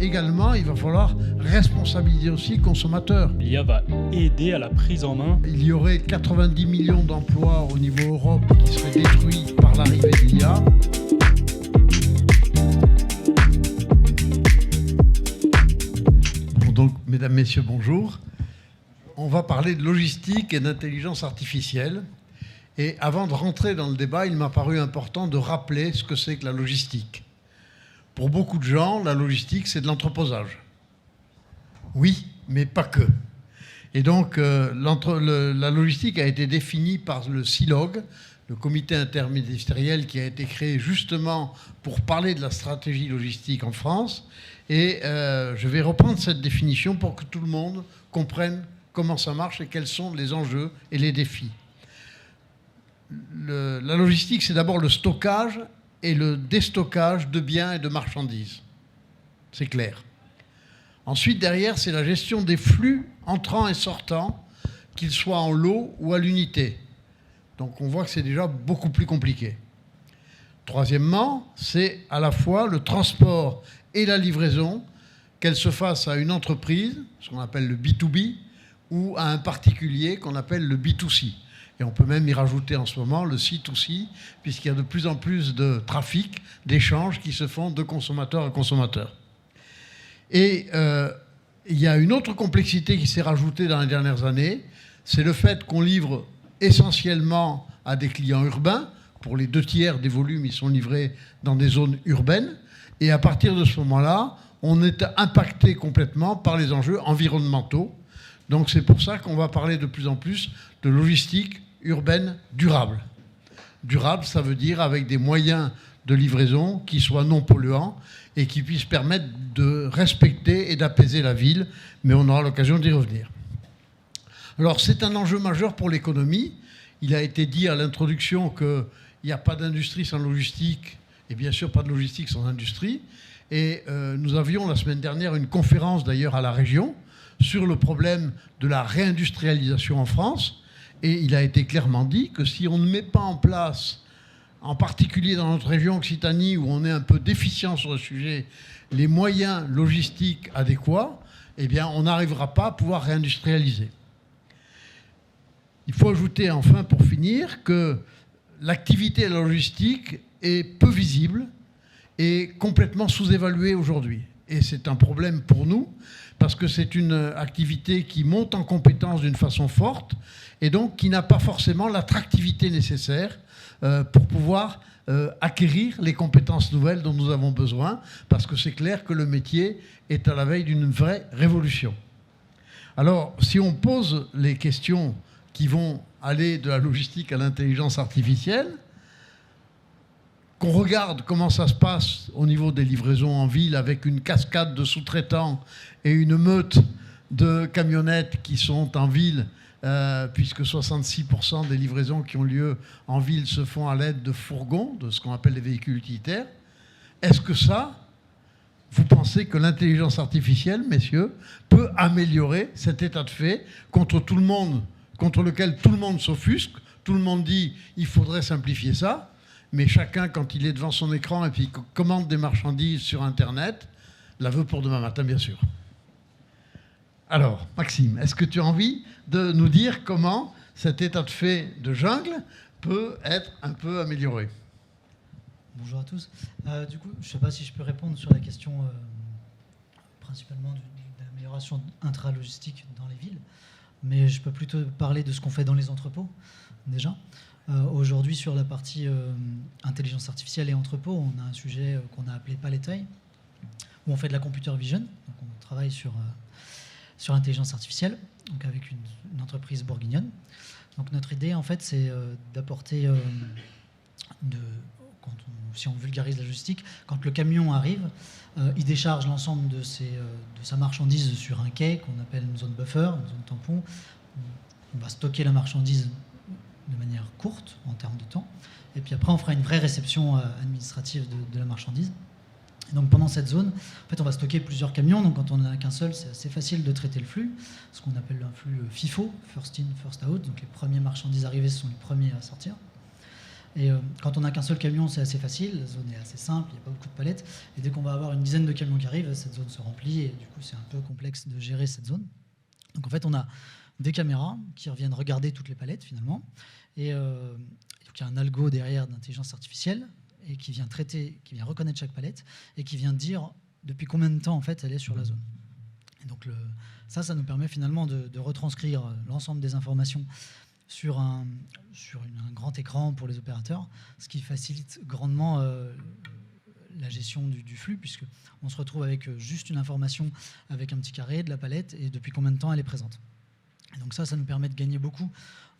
également, il va falloir responsabiliser aussi le consommateur. L'IA va aider à la prise en main. Il y aurait 90 millions d'emplois au niveau Europe qui seraient détruits par l'arrivée de l'IA. Donc, mesdames, messieurs, bonjour. On va parler de logistique et d'intelligence artificielle. Et avant de rentrer dans le débat, il m'a paru important de rappeler ce que c'est que la logistique. Pour beaucoup de gens, la logistique, c'est de l'entreposage. Oui, mais pas que. Et donc, la logistique a été définie par le CILOG, le comité interministériel qui a été créé justement pour parler de la stratégie logistique en France. Et je vais reprendre cette définition pour que tout le monde comprenne comment ça marche et quels sont les enjeux et les défis. La logistique, c'est d'abord le stockage et le déstockage de biens et de marchandises. C'est clair. Ensuite, derrière, c'est la gestion des flux entrants et sortants, qu'ils soient en lot ou à l'unité. Donc on voit que c'est déjà beaucoup plus compliqué. Troisièmement, c'est à la fois le transport et la livraison, qu'elle se fasse à une entreprise, ce qu'on appelle le B2B, ou à un particulier qu'on appelle le B2C. Et on peut même y rajouter en ce moment le C2C, puisqu'il y a de plus en plus de trafic, d'échanges qui se font de consommateur à consommateur. Et il y a une autre complexité qui s'est rajoutée dans les dernières années, c'est le fait qu'on livre essentiellement à des clients urbains. Pour les 2/3 des volumes, ils sont livrés dans des zones urbaines. Et à partir de ce moment-là, on est impacté complètement par les enjeux environnementaux. Donc c'est pour ça qu'on va parler de plus en plus de logistique urbaine durable. Durable, ça veut dire avec des moyens de livraison qui soient non polluants et qui puissent permettre de respecter et d'apaiser la ville, mais on aura l'occasion d'y revenir. Alors c'est un enjeu majeur pour l'économie. Il a été dit à l'introduction qu'il n'y a pas d'industrie sans logistique, et bien sûr pas de logistique sans industrie. Et nous avions la semaine dernière une conférence d'ailleurs à la région sur le problème de la réindustrialisation en France. Et il a été clairement dit que si on ne met pas en place, en particulier dans notre région Occitanie, où on est un peu déficient sur le sujet, les moyens logistiques adéquats, eh bien, on n'arrivera pas à pouvoir réindustrialiser. Il faut ajouter enfin, pour finir, que l'activité de la logistique est peu visible et complètement sous-évaluée aujourd'hui. Et c'est un problème pour nous, parce que c'est une activité qui monte en compétence d'une façon forte et donc qui n'a pas forcément l'attractivité nécessaire pour pouvoir acquérir les compétences nouvelles dont nous avons besoin, parce que c'est clair que le métier est à la veille d'une vraie révolution. Alors, si on pose les questions qui vont aller de la logistique à l'intelligence artificielle, qu'on regarde comment ça se passe au niveau des livraisons en ville avec une cascade de sous-traitants et une meute de camionnettes qui sont en ville, puisque 66% des livraisons qui ont lieu en ville se font à l'aide de fourgons, de ce qu'on appelle les véhicules utilitaires. Est-ce que ça, vous pensez que l'intelligence artificielle, messieurs, peut améliorer cet état de fait contre lequel tout le monde s'offusque, tout le monde dit il faudrait simplifier ça, mais chacun, quand il est devant son écran et puis commande des marchandises sur Internet, la veut pour demain matin, bien sûr. Alors, Maxime, est-ce que tu as envie de nous dire comment cet état de fait de jungle peut être un peu amélioré ? Bonjour à tous. Du coup, je ne sais pas si je peux répondre sur la question principalement de l'amélioration intralogistique dans les villes, mais je peux plutôt parler de ce qu'on fait dans les entrepôts, déjà. Aujourd'hui, sur la partie intelligence artificielle et entrepôt, on a un sujet qu'on a appelé Paleteuil, où on fait de la computer vision. Donc on travaille sur l'intelligence artificielle, donc avec une entreprise bourguignonne. Donc notre idée, en fait, c'est d'apporter, si on vulgarise la logistique, quand le camion arrive, il décharge l'ensemble de sa marchandise sur un quai qu'on appelle une zone buffer, une zone tampon. On va stocker la marchandise de manière courte en termes de temps. Et puis après, on fera une vraie réception administrative de la marchandise. Et donc pendant cette zone, en fait, on va stocker plusieurs camions. Donc quand on n'en a qu'un seul, c'est assez facile de traiter le flux, ce qu'on appelle un flux FIFO, First In, First Out. Donc les premières marchandises arrivées sont les premiers à sortir. Et quand on n'a qu'un seul camion, c'est assez facile, la zone est assez simple, il n'y a pas beaucoup de palettes. Et dès qu'on va avoir une dizaine de camions qui arrivent, cette zone se remplit et du coup c'est un peu complexe de gérer cette zone. Donc en fait on a des caméras qui reviennent regarder toutes les palettes finalement. Et donc il y a un algo derrière d'intelligence artificielle et qui vient traiter, qui vient reconnaître chaque palette et qui vient dire depuis combien de temps en fait elle est sur la zone. Et donc ça nous permet finalement de retranscrire l'ensemble des informations sur un grand écran pour les opérateurs, ce qui facilite grandement la gestion du flux, puisqu'on se retrouve avec juste une information avec un petit carré de la palette et depuis combien de temps elle est présente. Et donc ça nous permet de gagner beaucoup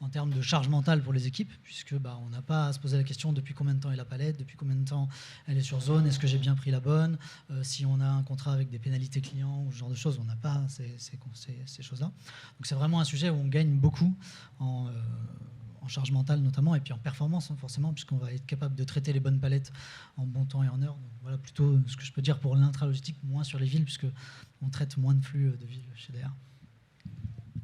en termes de charge mentale pour les équipes, puisque on n'a pas à se poser la question depuis combien de temps est la palette, depuis combien de temps elle est sur zone, est-ce que j'ai bien pris la bonne, si on a un contrat avec des pénalités clients ou ce genre de choses, on n'a pas ces choses-là. Donc c'est vraiment un sujet où on gagne beaucoup en charge mentale notamment, et puis en performance forcément, puisqu'on va être capable de traiter les bonnes palettes en bon temps et en heure. Donc, voilà plutôt ce que je peux dire pour l'intralogistique, moins sur les villes, puisqu'on traite moins de flux de villes chez DR.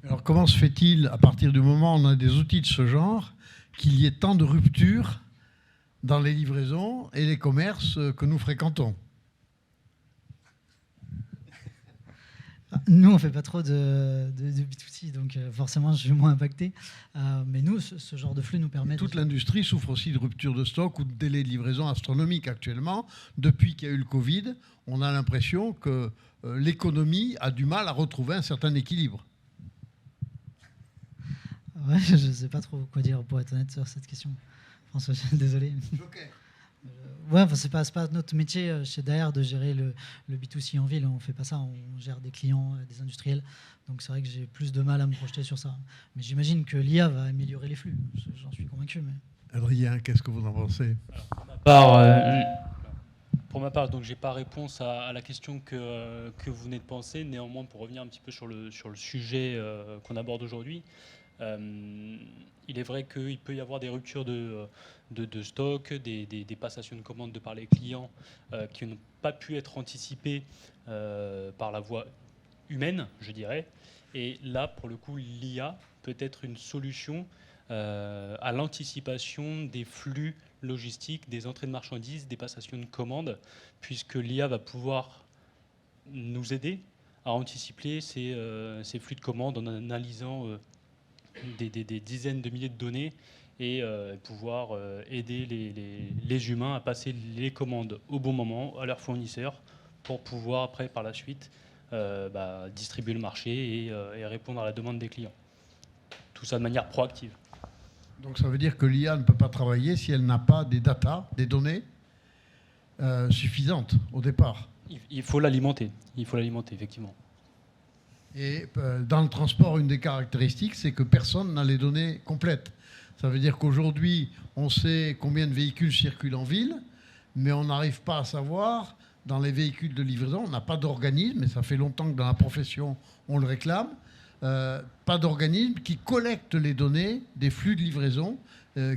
Alors comment se fait-il, à partir du moment où on a des outils de ce genre, qu'il y ait tant de ruptures dans les livraisons et les commerces que nous fréquentons? Nous, on ne fait pas trop de B2C, donc forcément, je suis moins impacté. Mais nous, ce genre de flux nous permet... Toute l'industrie souffre aussi de ruptures de stock ou de délais de livraison astronomiques actuellement. Depuis qu'il y a eu le Covid, on a l'impression que l'économie a du mal à retrouver un certain équilibre. Ouais, je ne sais pas trop quoi dire, pour être honnête, sur cette question. François, désolé. Okay. Ouais, enfin, c'est pas notre métier chez DR de gérer le B2C en ville. On ne fait pas ça, on gère des clients, des industriels. Donc c'est vrai que j'ai plus de mal à me projeter sur ça. Mais j'imagine que l'IA va améliorer les flux. J'en suis convaincu. Mais... Adrien, qu'est-ce que vous en pensez? Pour ma part, donc j'ai pas réponse à la question que vous venez de penser. Néanmoins, pour revenir un petit peu sur le sujet qu'on aborde aujourd'hui, il est vrai qu'il peut y avoir des ruptures de stock, des passations de commandes de par les clients qui n'ont pas pu être anticipées par la voie humaine, je dirais. Et là, pour le coup, l'IA peut être une solution à l'anticipation des flux logistiques, des entrées de marchandises, des passations de commandes, puisque l'IA va pouvoir nous aider à anticiper ces flux de commandes en analysant des dizaines de milliers de données et pouvoir aider les humains à passer les commandes au bon moment à leurs fournisseurs pour pouvoir après par la suite distribuer le marché et répondre à la demande des clients. Tout ça de manière proactive. Donc ça veut dire que l'IA ne peut pas travailler si elle n'a pas des data, des données suffisantes au départ. Il faut l'alimenter, effectivement. Et dans le transport, une des caractéristiques, c'est que personne n'a les données complètes. Ça veut dire qu'aujourd'hui, on sait combien de véhicules circulent en ville, mais on n'arrive pas à savoir, dans les véhicules de livraison, on n'a pas d'organisme, et ça fait longtemps que dans la profession, on le réclame, pas d'organisme qui collecte les données des flux de livraison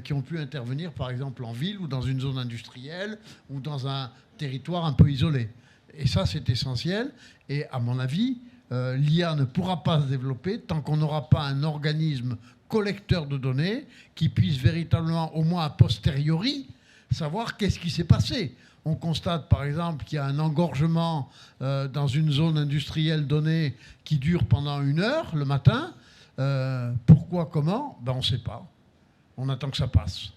qui ont pu intervenir, par exemple, en ville ou dans une zone industrielle ou dans un territoire un peu isolé. Et ça, c'est essentiel. Et à mon avis, l'IA ne pourra pas se développer tant qu'on n'aura pas un organisme collecteur de données qui puisse véritablement, au moins a posteriori, savoir qu'est-ce qui s'est passé. On constate par exemple qu'il y a un engorgement dans une zone industrielle donnée qui dure pendant 1 heure le matin. Pourquoi, comment? On ne sait pas. On attend que ça passe.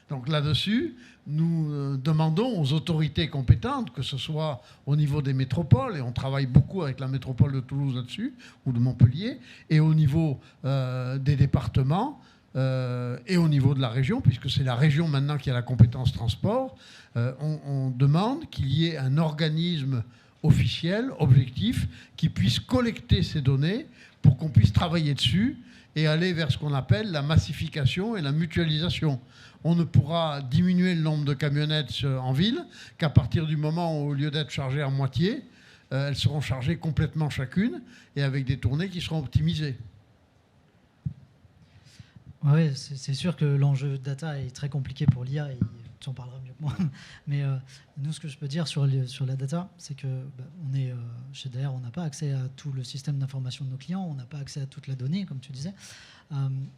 Donc là-dessus, nous demandons aux autorités compétentes, que ce soit au niveau des métropoles, et on travaille beaucoup avec la métropole de Toulouse là-dessus, ou de Montpellier, et au niveau des départements, et au niveau de la région, puisque c'est la région maintenant qui a la compétence transport, on demande qu'il y ait un organisme officiel, objectif, qui puisse collecter ces données pour qu'on puisse travailler dessus et aller vers ce qu'on appelle la massification et la mutualisation. On ne pourra diminuer le nombre de camionnettes en ville qu'à partir du moment où, au lieu d'être chargées à moitié, elles seront chargées complètement chacune et avec des tournées qui seront optimisées. Oui, c'est sûr que l'enjeu data est très compliqué pour l'IA. tu en parleras mieux que moi. Mais nous, ce que je peux dire sur la data, c'est que chez DR, on n'a pas accès à tout le système d'information de nos clients, on n'a pas accès à toute la donnée, comme tu disais.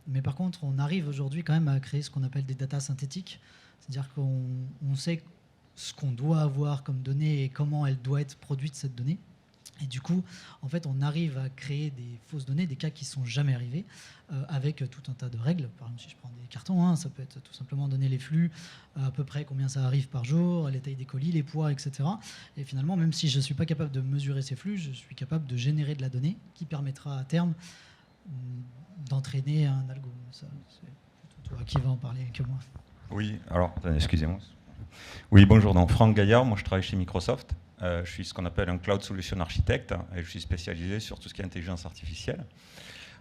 Mais par contre, on arrive aujourd'hui quand même à créer ce qu'on appelle des data synthétiques. C'est-à-dire qu'on sait ce qu'on doit avoir comme données et comment elle doit être produite, cette donnée. Et du coup, en fait, on arrive à créer des fausses données, des cas qui ne sont jamais arrivés, avec tout un tas de règles. Par exemple, si je prends des cartons, ça peut être tout simplement donner les flux, à peu près combien ça arrive par jour, les tailles des colis, les poids, etc. Et finalement, même si je ne suis pas capable de mesurer ces flux, je suis capable de générer de la donnée qui permettra à terme d'entraîner un algo. Ça, c'est plutôt toi qui va en parler que moi. Oui, alors, excusez-moi. Oui, bonjour, donc Franck Gaillard, moi je travaille chez Microsoft. Je suis ce qu'on appelle un Cloud Solution Architect et je suis spécialisé sur tout ce qui est intelligence artificielle.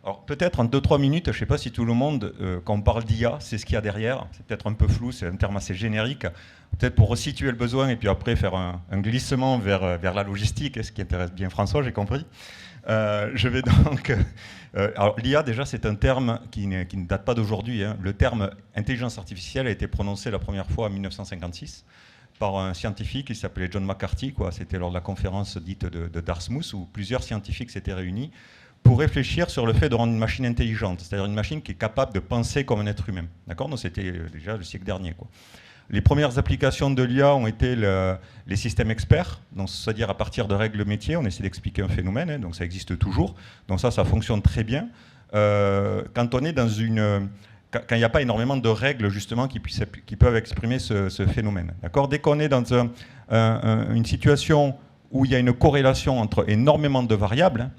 Alors peut-être en 2-3 minutes, je ne sais pas si tout le monde, quand on parle d'IA, c'est ce qu'il y a derrière. C'est peut-être un peu flou, c'est un terme assez générique. Peut-être pour resituer le besoin et puis après faire un glissement vers la logistique, ce qui intéresse bien François, j'ai compris. Je vais donc... alors l'IA déjà c'est un terme qui ne date pas d'aujourd'hui. Hein. Le terme intelligence artificielle a été prononcé la première fois en 1956 par un scientifique qui s'appelait John McCarthy. C'était lors de la conférence dite de Dartmouth où plusieurs scientifiques s'étaient réunis pour réfléchir sur le fait de rendre une machine intelligente, c'est-à-dire une machine qui est capable de penser comme un être humain. D'accord ? Donc c'était déjà le siècle dernier. Les premières applications de l'IA ont été les systèmes experts, donc c'est-à-dire à partir de règles métiers, on essaie d'expliquer un phénomène, hein, donc ça existe toujours. Donc ça fonctionne très bien. Quand on est dans quand il n'y a pas énormément de règles justement qui peuvent exprimer ce phénomène. D'accord ? Dès qu'on est dans une situation où il y a une corrélation entre énormément de variables,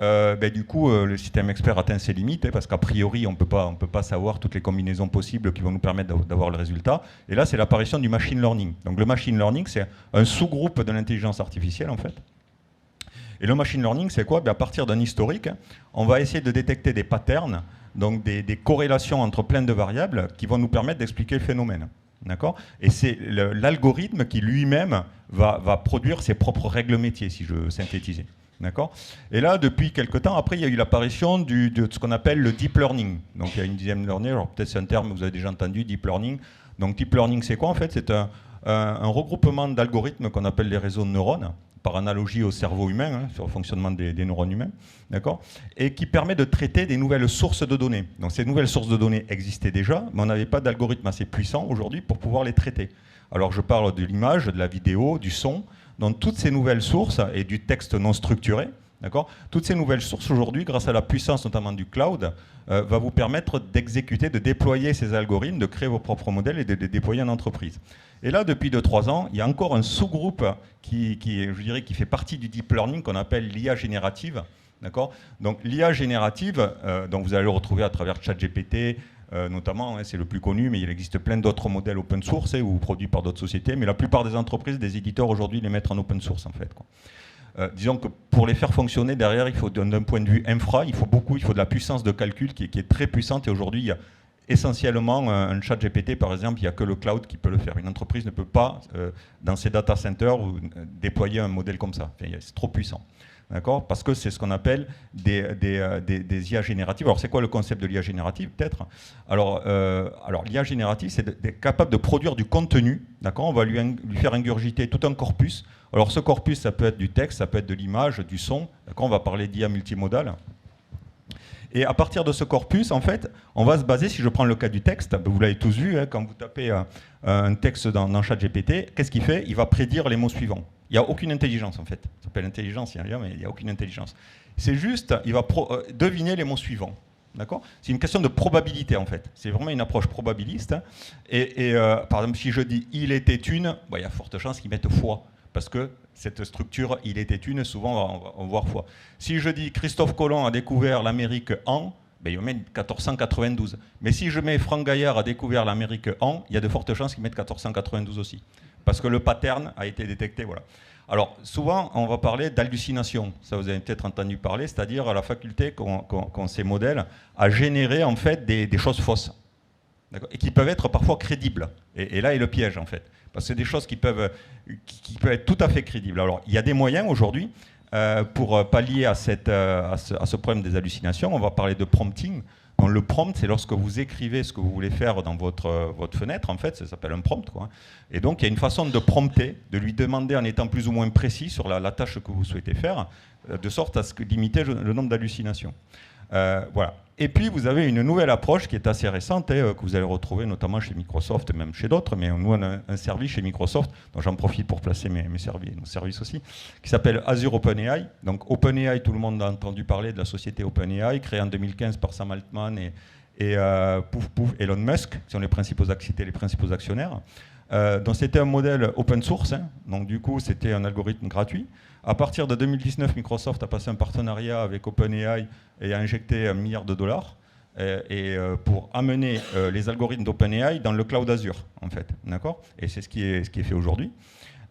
du coup, le système expert atteint ses limites, parce qu'a priori, on ne peut pas savoir toutes les combinaisons possibles qui vont nous permettre d'avoir le résultat. Et là, c'est l'apparition du machine learning. Donc le machine learning, c'est un sous-groupe de l'intelligence artificielle, en fait. Et le machine learning, c'est quoi ? À partir d'un historique, on va essayer de détecter des patterns, donc des corrélations entre plein de variables qui vont nous permettre d'expliquer le phénomène. D'accord ? Et c'est l'algorithme qui lui-même va produire ses propres règles métiers, si je veux synthétiser. D'accord ? Et là, depuis quelques temps, après, il y a eu l'apparition de ce qu'on appelle le deep learning. Donc, il y a une dizaine d'années, alors peut-être c'est un terme que vous avez déjà entendu, deep learning. Donc, deep learning, c'est quoi en fait ? C'est un regroupement d'algorithmes qu'on appelle les réseaux de neurones, par analogie au cerveau humain, hein, sur le fonctionnement des neurones humains, d'accord ? Et qui permet de traiter des nouvelles sources de données. Donc, ces nouvelles sources de données existaient déjà, mais on n'avait pas d'algorithme assez puissant aujourd'hui pour pouvoir les traiter. Alors, je parle de l'image, de la vidéo, du son. Donc toutes ces nouvelles sources et du texte non structuré, d'accord ? Toutes ces nouvelles sources aujourd'hui, grâce à la puissance notamment du cloud, va vous permettre d'exécuter, de déployer ces algorithmes, de créer vos propres modèles et de les déployer en entreprise. Et là, depuis 2-3 ans, il y a encore un sous-groupe qui fait partie du deep learning qu'on appelle l'IA générative. D'accord ? Donc l'IA générative, donc vous allez le retrouver à travers ChatGPT, notamment, hein, c'est le plus connu, mais il existe plein d'autres modèles open source ou produits par d'autres sociétés, mais la plupart des entreprises, des éditeurs aujourd'hui les mettent en open source en fait. Disons que pour les faire fonctionner derrière, il faut d'un point de vue infra, il faut de la puissance de calcul qui est très puissante et aujourd'hui il y a essentiellement un ChatGPT par exemple, il n'y a que le cloud qui peut le faire. Une entreprise ne peut pas dans ses data centers déployer un modèle comme ça, enfin, c'est trop puissant. D'accord ? Parce que c'est ce qu'on appelle des IA génératives. Alors, c'est quoi le concept de l'IA générative, peut-être ? Alors, l'IA générative, c'est d'être capable de produire du contenu. D'accord ? On va lui faire ingurgiter tout un corpus. Alors, ce corpus, ça peut être du texte, ça peut être de l'image, du son. D'accord ? On va parler d'IA multimodale. Et à partir de ce corpus, en fait, on va se baser, si je prends le cas du texte, vous l'avez tous vu, hein, quand vous tapez un texte dans ChatGPT, qu'est-ce qu'il fait ? Il va prédire les mots suivants. Il n'y a aucune intelligence, en fait. Ça s'appelle intelligence, mais il n'y a aucune intelligence. C'est juste, il va deviner les mots suivants. D'accord ? C'est une question de probabilité, en fait. C'est vraiment une approche probabiliste. Hein. Et par exemple, si je dis « il était une », il y a forte chance qu'ils mettent « fois ». Parce que cette structure, il était une, souvent on va voir fois. Si je dis Christophe Colomb a découvert l'Amérique en, il va mettre 1492. Mais si je mets Franck Gaillard a découvert l'Amérique en, il y a de fortes chances qu'il mette 1492 aussi. Parce que le pattern a été détecté. Voilà. Alors, souvent, on va parler d'hallucination. Ça, vous avez peut-être entendu parler, c'est-à-dire la faculté qu'ont ces modèles à générer en fait des choses fausses. Et qui peuvent être parfois crédibles. Et là est le piège, en fait. Parce que c'est des choses qui peuvent être tout à fait crédibles. Alors, il y a des moyens aujourd'hui pour pallier à ce problème des hallucinations. On va parler de prompting. Donc le prompt, c'est lorsque vous écrivez ce que vous voulez faire dans votre fenêtre, en fait, ça s'appelle un prompt, quoi. Et donc il y a une façon de prompter, de lui demander en étant plus ou moins précis sur la tâche que vous souhaitez faire, de sorte à ce que limiter le nombre d'hallucinations. Voilà. Et puis vous avez une nouvelle approche qui est assez récente, que vous allez retrouver notamment chez Microsoft, même chez d'autres, mais nous on a un service chez Microsoft, dont j'en profite pour placer nos services aussi, qui s'appelle Azure OpenAI. Donc OpenAI, tout le monde a entendu parler de la société OpenAI, créée en 2015 par Sam Altman et Elon Musk, qui sont les principaux actionnaires. Donc c'était un modèle open source, donc du coup c'était un algorithme gratuit. À partir de 2019, Microsoft a passé un partenariat avec OpenAI et a injecté $1 milliard pour amener les algorithmes d'OpenAI dans le cloud Azure, en fait, d'accord. Et c'est ce qui est fait aujourd'hui.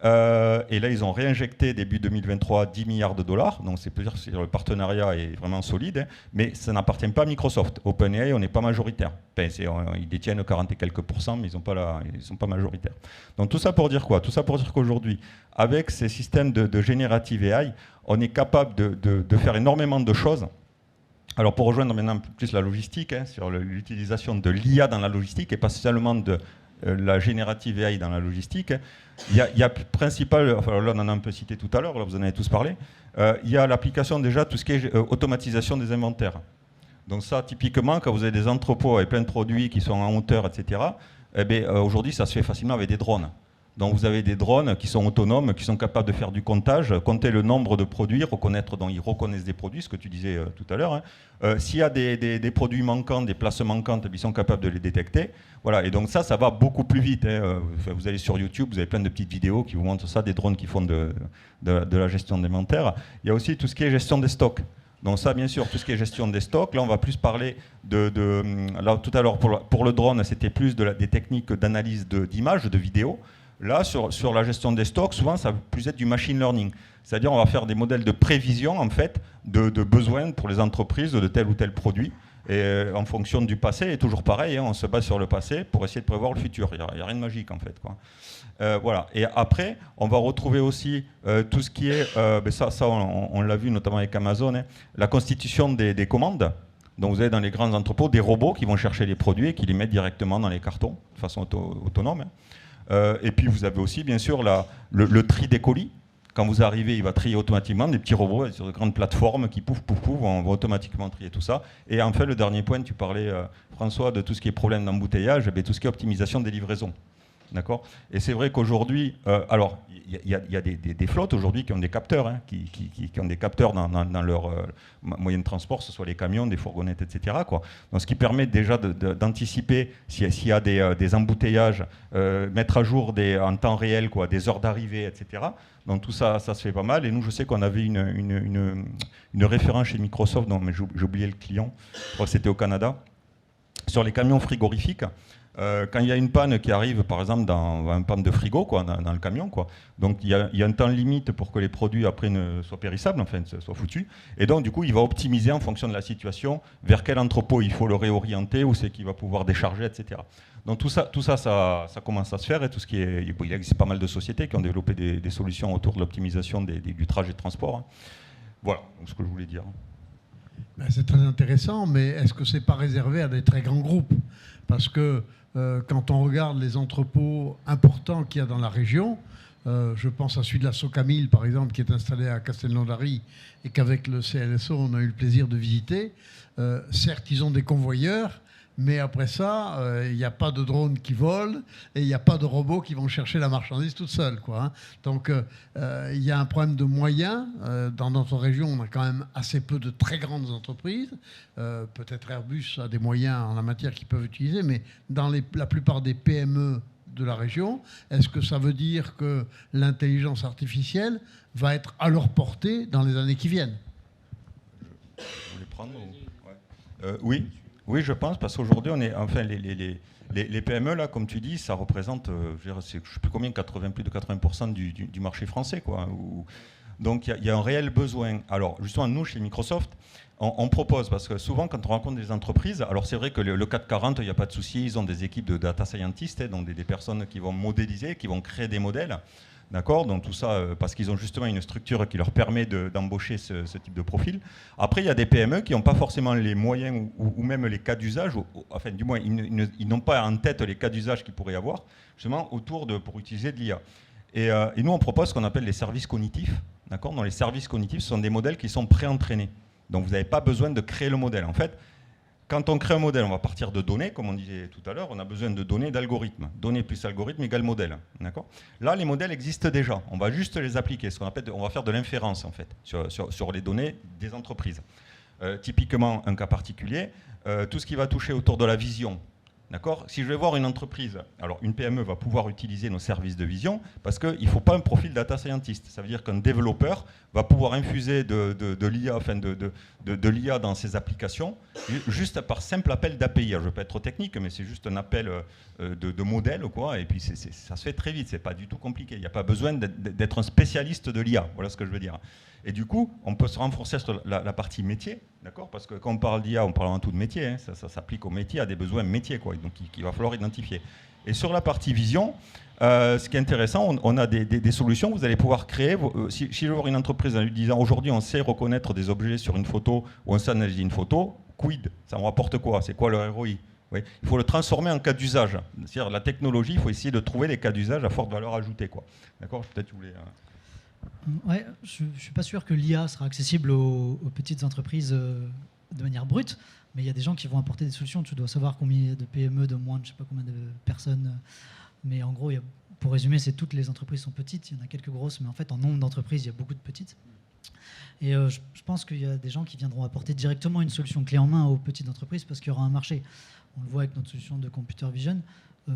Et là, ils ont réinjecté début 2023 $10 milliards, donc c'est dire que le partenariat est vraiment solide, mais ça n'appartient pas à Microsoft. OpenAI, on n'est pas majoritaire. Enfin, ils détiennent 40 et quelques %, mais ils ne sont pas majoritaires. Donc tout ça pour dire quoi? Tout ça pour dire qu'aujourd'hui, avec ces systèmes de générative AI, on est capable de faire énormément de choses. Alors pour rejoindre maintenant un peu plus la logistique, sur l'utilisation de l'IA dans la logistique, et pas seulement de la générative AI dans la logistique, il y a principal, enfin là on en a un peu cité tout à l'heure, là vous en avez tous parlé, il y a l'application déjà, tout ce qui est automatisation des inventaires. Donc ça, typiquement, quand vous avez des entrepôts avec plein de produits qui sont en hauteur, etc., aujourd'hui ça se fait facilement avec des drones. Donc vous avez des drones qui sont autonomes, qui sont capables de faire du comptage, compter le nombre de produits, reconnaître, donc ils reconnaissent des produits, ce que tu disais tout à l'heure. S'il y a des produits manquants, des places manquantes, ils sont capables de les détecter. Voilà, et donc ça va beaucoup plus vite. Vous allez sur YouTube, vous avez plein de petites vidéos qui vous montrent ça, des drones qui font de la gestion d'inventaire. Il y a aussi tout ce qui est gestion des stocks. Donc ça, bien sûr, tout ce qui est gestion des stocks. Là, on va plus parler là, tout à l'heure, pour le drone, c'était plus des techniques d'analyse d'images, de vidéos. Là, sur la gestion des stocks, souvent, ça va plus être du machine learning. C'est-à-dire, on va faire des modèles de prévision, en fait, de besoins pour les entreprises de tel ou tel produit. Et en fonction du passé, et toujours pareil, on se base sur le passé pour essayer de prévoir le futur. Il n'y a rien de magique, en fait, quoi. Voilà. Et après, on va retrouver aussi tout ce qui est, on l'a vu notamment avec Amazon, la constitution des commandes. Donc vous avez dans les grands entrepôts des robots qui vont chercher les produits et qui les mettent directement dans les cartons de façon autonome. Et puis vous avez aussi bien sûr le tri des colis. Quand vous arrivez, il va trier automatiquement des petits robots sur de grandes plateformes qui pouf, on va automatiquement trier tout ça. Et enfin, le dernier point, tu parlais, François, de tout ce qui est problème d'embouteillage, tout ce qui est optimisation des livraisons. D'accord. Et c'est vrai qu'aujourd'hui, alors il y a des flottes aujourd'hui qui ont des capteurs, qui ont des capteurs dans leur moyen de transport, que ce soit les camions, des fourgonnettes, etc., quoi. Donc ce qui permet déjà d'anticiper s'il y a des embouteillages, mettre à jour en temps réel, quoi, des heures d'arrivée, etc. Donc tout ça, ça se fait pas mal. Et nous, je sais qu'on avait une référence chez Microsoft, mais j'ai oublié le client, je crois que c'était au Canada, sur les camions frigorifiques. Quand il y a une panne qui arrive, par exemple, dans un panne de frigo, quoi, dans le camion, quoi. Donc il y a un temps limite pour que les produits après ne soient périssables, enfin soient foutus. Et donc du coup, il va optimiser en fonction de la situation vers quel entrepôt il faut le réorienter, où c'est qu'il va pouvoir décharger, etc. Donc tout ça commence à se faire, et tout ce qui est, il existe pas mal de sociétés qui ont développé des solutions autour de l'optimisation du trajet de transport. Voilà, donc, ce que je voulais dire. C'est très intéressant, mais est-ce que c'est pas réservé à des très grands groupes? Parce que quand on regarde les entrepôts importants qu'il y a dans la région, je pense à celui de la Socamil, par exemple, qui est installé à Castelnaudary et qu'avec le CLSO, on a eu le plaisir de visiter. Certes, ils ont des convoyeurs, mais après ça, il n'y a pas de drones qui volent et il n'y a pas de robots qui vont chercher la marchandise toute seule, quoi. Donc, il y a un problème de moyens. Dans notre région, on a quand même assez peu de très grandes entreprises. Peut-être Airbus a des moyens en la matière qu'ils peuvent utiliser, mais dans la plupart des PME de la région, est-ce que ça veut dire que l'intelligence artificielle va être à leur portée dans les années qui viennent? Vous voulez prendre Oui. Oui, je pense, parce qu'aujourd'hui, les PME, là, comme tu dis, ça représente, je ne sais plus combien, plus de 80% du marché français, quoi. Donc, il y a un réel besoin. Alors, justement, nous, chez Microsoft, on propose, parce que souvent, quand on rencontre des entreprises, alors c'est vrai que le 440, il n'y a pas de souci, ils ont des équipes de data scientists, donc des personnes qui vont modéliser, qui vont créer des modèles. D'accord, donc tout ça parce qu'ils ont justement une structure qui leur permet d'embaucher ce type de profil. Après, il y a des PME qui n'ont pas forcément les moyens ou même les cas d'usage, enfin du moins ils n'ont pas en tête les cas d'usage qu'ils pourraient avoir, justement pour utiliser de l'IA. Et nous, on propose ce qu'on appelle les services cognitifs. D'accord, dans les services cognitifs, ce sont des modèles qui sont pré-entraînés. Donc vous n'avez pas besoin de créer le modèle. En fait, quand on crée un modèle, on va partir de données, comme on disait tout à l'heure, on a besoin de données d'algorithmes. Données plus algorithme égale modèle. D'accord ? Là, les modèles existent déjà. On va juste les appliquer. On va faire de l'inférence, en fait, sur les données des entreprises. Typiquement, un cas particulier, tout ce qui va toucher autour de la vision. D'accord ? Si je vais voir une entreprise, alors une PME va pouvoir utiliser nos services de vision parce qu'il ne faut pas un profil data scientist. Ça veut dire qu'un développeur va pouvoir infuser de l'IA, enfin de l'IA dans ses applications, juste par simple appel d'API. Je ne veux pas être trop technique, mais c'est juste un appel de modèle, quoi, et puis ça se fait très vite, c'est pas du tout compliqué. Il n'y a pas besoin d'être un spécialiste de l'IA, voilà ce que je veux dire. Et du coup, on peut se renforcer sur la partie métier, d'accord ? Parce que quand on parle d'IA, on parle avant tout de métier, hein, ça s'applique au métier, à des besoins métiers, quoi, donc qu'il va falloir identifier. Et sur la partie vision, ce qui est intéressant, on a des solutions que vous allez pouvoir créer. Si je veux voir une entreprise en lui disant aujourd'hui on sait reconnaître des objets sur une photo ou on sait analyser une photo, quid ? Ça me rapporte quoi ? C'est quoi le ROI ? Oui. Il faut le transformer en cas d'usage. C'est-à-dire la technologie, il faut essayer de trouver des cas d'usage à forte valeur ajoutée, quoi. D'accord ? Peut-être que vous voulez... Ouais, je ne suis pas sûr que l'IA sera accessible aux petites entreprises de manière brute, mais il y a des gens qui vont apporter des solutions. Tu dois savoir combien de PME de moins de je sais pas combien de personnes. Mais en gros, pour résumer, c'est toutes les entreprises sont petites. Il y en a quelques grosses, mais en fait, en nombre d'entreprises, il y a beaucoup de petites. Et je pense qu'il y a des gens qui viendront apporter directement une solution clé en main aux petites entreprises parce qu'il y aura un marché. On le voit avec notre solution de computer vision.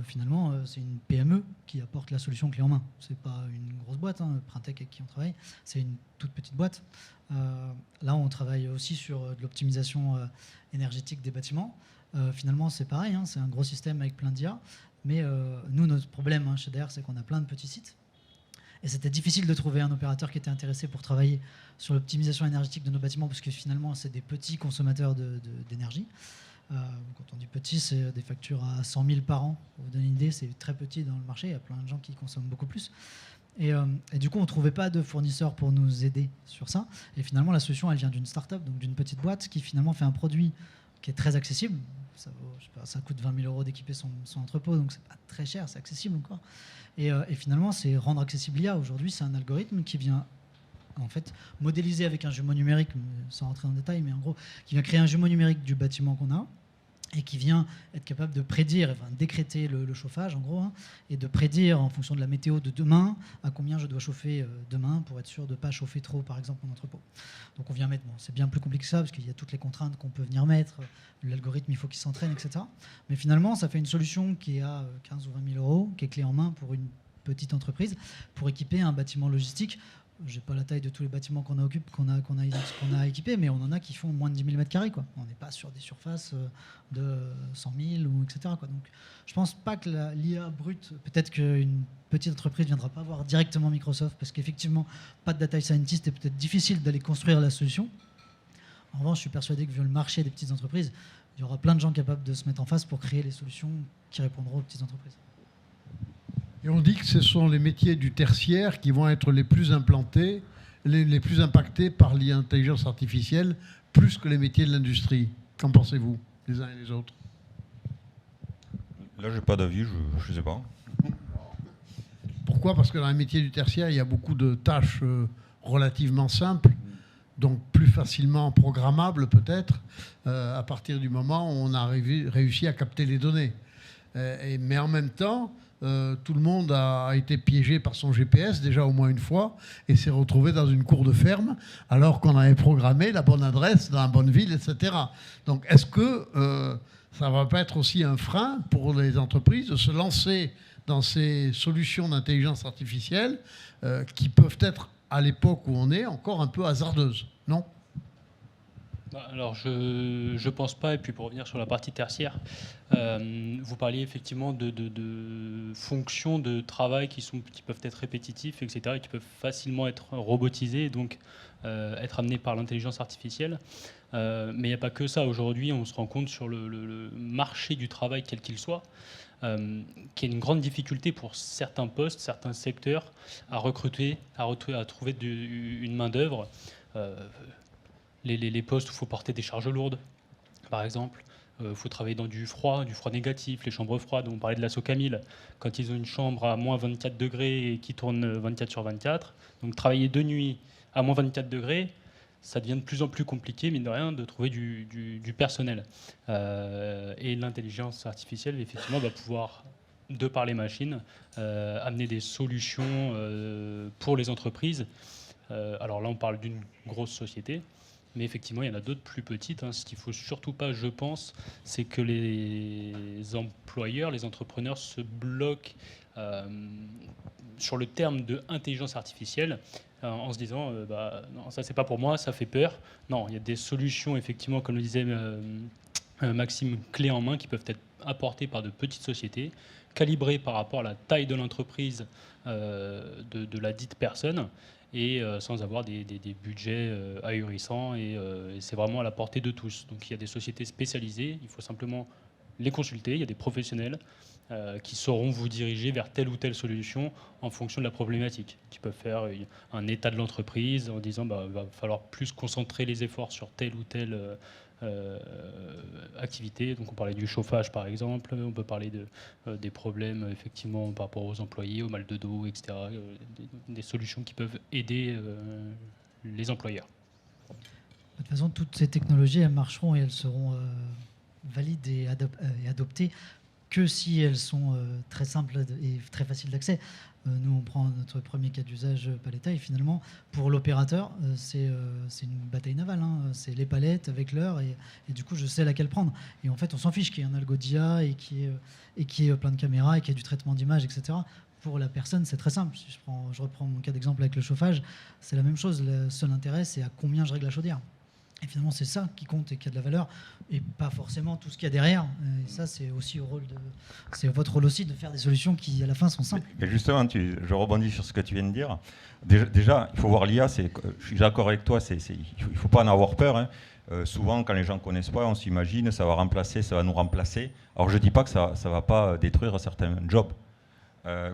Finalement, c'est une PME qui apporte la solution clé en main. C'est pas une grosse boîte, hein, Printec avec qui on travaille, c'est une toute petite boîte. Là, on travaille aussi sur de l'optimisation énergétique des bâtiments. Finalement, c'est pareil, hein, c'est un gros système avec plein d'IA. Mais nous, notre problème chez DR, c'est qu'on a plein de petits sites. Et c'était difficile de trouver un opérateur qui était intéressé pour travailler sur l'optimisation énergétique de nos bâtiments parce que finalement, c'est des petits consommateurs d'énergie. Quand on dit petit, c'est des factures à 100 000 par an. Pour vous donner une idée, c'est très petit dans le marché. Il y a plein de gens qui consomment beaucoup plus. Et du coup, on ne trouvait pas de fournisseurs pour nous aider sur ça. Et finalement, la solution, elle vient d'une start-up, donc d'une petite boîte qui finalement fait un produit qui est très accessible. Ça vaut, je sais pas, ça coûte 20 000 € d'équiper son entrepôt, donc c'est pas très cher, c'est accessible encore. Et finalement, c'est rendre accessible l'IA. Aujourd'hui, c'est un algorithme qui vient en fait modéliser avec un jumeau numérique, sans rentrer en détail, mais en gros, qui vient créer un jumeau numérique du bâtiment qu'on a et qui vient être capable de prédire, enfin décréter le chauffage en gros, hein, et de prédire en fonction de la météo de demain à combien je dois chauffer demain pour être sûr de ne pas chauffer trop, par exemple, mon entrepôt. Donc on vient mettre, bon, c'est bien plus compliqué que ça parce qu'il y a toutes les contraintes qu'on peut venir mettre, l'algorithme il faut qu'il s'entraîne, etc. Mais finalement ça fait une solution qui est à 15 ou 20 000 €, qui est clé en main pour une petite entreprise, pour équiper un bâtiment logistique. J'ai pas la taille de tous les bâtiments qu'on a équipés, mais on en a qui font moins de 10 000 m², quoi. On n'est pas sur des surfaces de 100 000 ou etc., quoi. Donc, je pense pas que l'IA brute, peut-être qu'une petite entreprise ne viendra pas voir directement Microsoft, parce qu'effectivement, pas de data scientist et peut-être difficile d'aller construire la solution. En revanche, je suis persuadé que vu le marché des petites entreprises, il y aura plein de gens capables de se mettre en face pour créer les solutions qui répondront aux petites entreprises. Et on dit que ce sont les métiers du tertiaire qui vont être les plus implantés, les plus impactés par l'intelligence artificielle, plus que les métiers de l'industrie. Qu'en pensez-vous, les uns et les autres ? Là, je n'ai pas d'avis, je ne sais pas. Pourquoi ? Parce que dans les métiers du tertiaire, il y a beaucoup de tâches relativement simples, donc plus facilement programmables peut-être, à partir du moment où on a réussi à capter les données. Mais en même temps, tout le monde a été piégé par son GPS déjà au moins une fois et s'est retrouvé dans une cour de ferme alors qu'on avait programmé la bonne adresse dans la bonne ville, etc. Donc est-ce que ça ne va pas être aussi un frein pour les entreprises de se lancer dans ces solutions d'intelligence artificielle qui peuvent être, à l'époque où on est, encore un peu hasardeuses, non ? Alors, je pense pas. Et puis, pour revenir sur la partie tertiaire, vous parliez effectivement de fonctions de travail qui peuvent être répétitifs, etc., et qui peuvent facilement être robotisées, et donc être amenées par l'intelligence artificielle. Mais il n'y a pas que ça. Aujourd'hui, on se rend compte sur le marché du travail, quel qu'il soit, qu'il y a une grande difficulté pour certains postes, certains secteurs à recruter, à trouver une main-d'œuvre. Les postes où il faut porter des charges lourdes, par exemple. Il faut travailler dans du froid négatif, les chambres froides. On parlait de la Socamil, quand ils ont une chambre à moins 24 degrés et qui tourne 24/24. Donc travailler de nuit à moins 24 degrés, ça devient de plus en plus compliqué, mine de rien, de trouver du personnel. Et l'intelligence artificielle, effectivement, va pouvoir, de par les machines, amener des solutions pour les entreprises. Alors là, on parle d'une grosse société. Mais effectivement, il y en a d'autres plus petites. Ce qu'il ne faut surtout pas, je pense, c'est que les employeurs, les entrepreneurs se bloquent sur le terme de intelligence artificielle en se disant non, ça c'est pas pour moi, ça fait peur. Non, il y a des solutions, effectivement, comme le disait Maxime, clés en main, qui peuvent être apportées par de petites sociétés, calibrées par rapport à la taille de l'entreprise de la dite personne, et sans avoir des budgets ahurissants, et c'est vraiment à la portée de tous. Donc il y a des sociétés spécialisées, il faut simplement les consulter, il y a des professionnels qui sauront vous diriger vers telle ou telle solution en fonction de la problématique, qui peuvent faire un état de l'entreprise en disant il va falloir plus concentrer les efforts sur telle ou telle activité. Donc on parlait du chauffage par exemple, on peut parler des problèmes effectivement par rapport aux employés, au mal de dos, etc. Des solutions qui peuvent aider les employeurs. De toute façon, toutes ces technologies, elles marcheront et elles seront valides et adoptées que si elles sont très simples et très faciles d'accès. Nous, on prend notre premier cas d'usage paletta, et finalement, pour l'opérateur, c'est une bataille navale. C'est les palettes avec l'heure, et du coup, je sais laquelle prendre. Et en fait, on s'en fiche qu'il y ait un algo d'IA et qu'il y ait plein de caméras et qu'il y ait du traitement d'image, etc. Pour la personne, c'est très simple. Si je reprends mon cas d'exemple avec le chauffage, c'est la même chose. Le seul intérêt, c'est à combien je règle la chaudière. Et finalement, c'est ça qui compte et qui a de la valeur, et pas forcément tout ce qu'il y a derrière. Et ça, c'est aussi c'est votre rôle aussi de faire des solutions qui, à la fin, sont simples. Mais justement, je rebondis sur ce que tu viens de dire. Déjà, il faut voir l'IA. Je suis d'accord avec toi. Il ne faut pas en avoir peur. Souvent, quand les gens ne connaissent pas, on s'imagine ça va nous remplacer. Alors, je ne dis pas que ça ne va pas détruire certains jobs.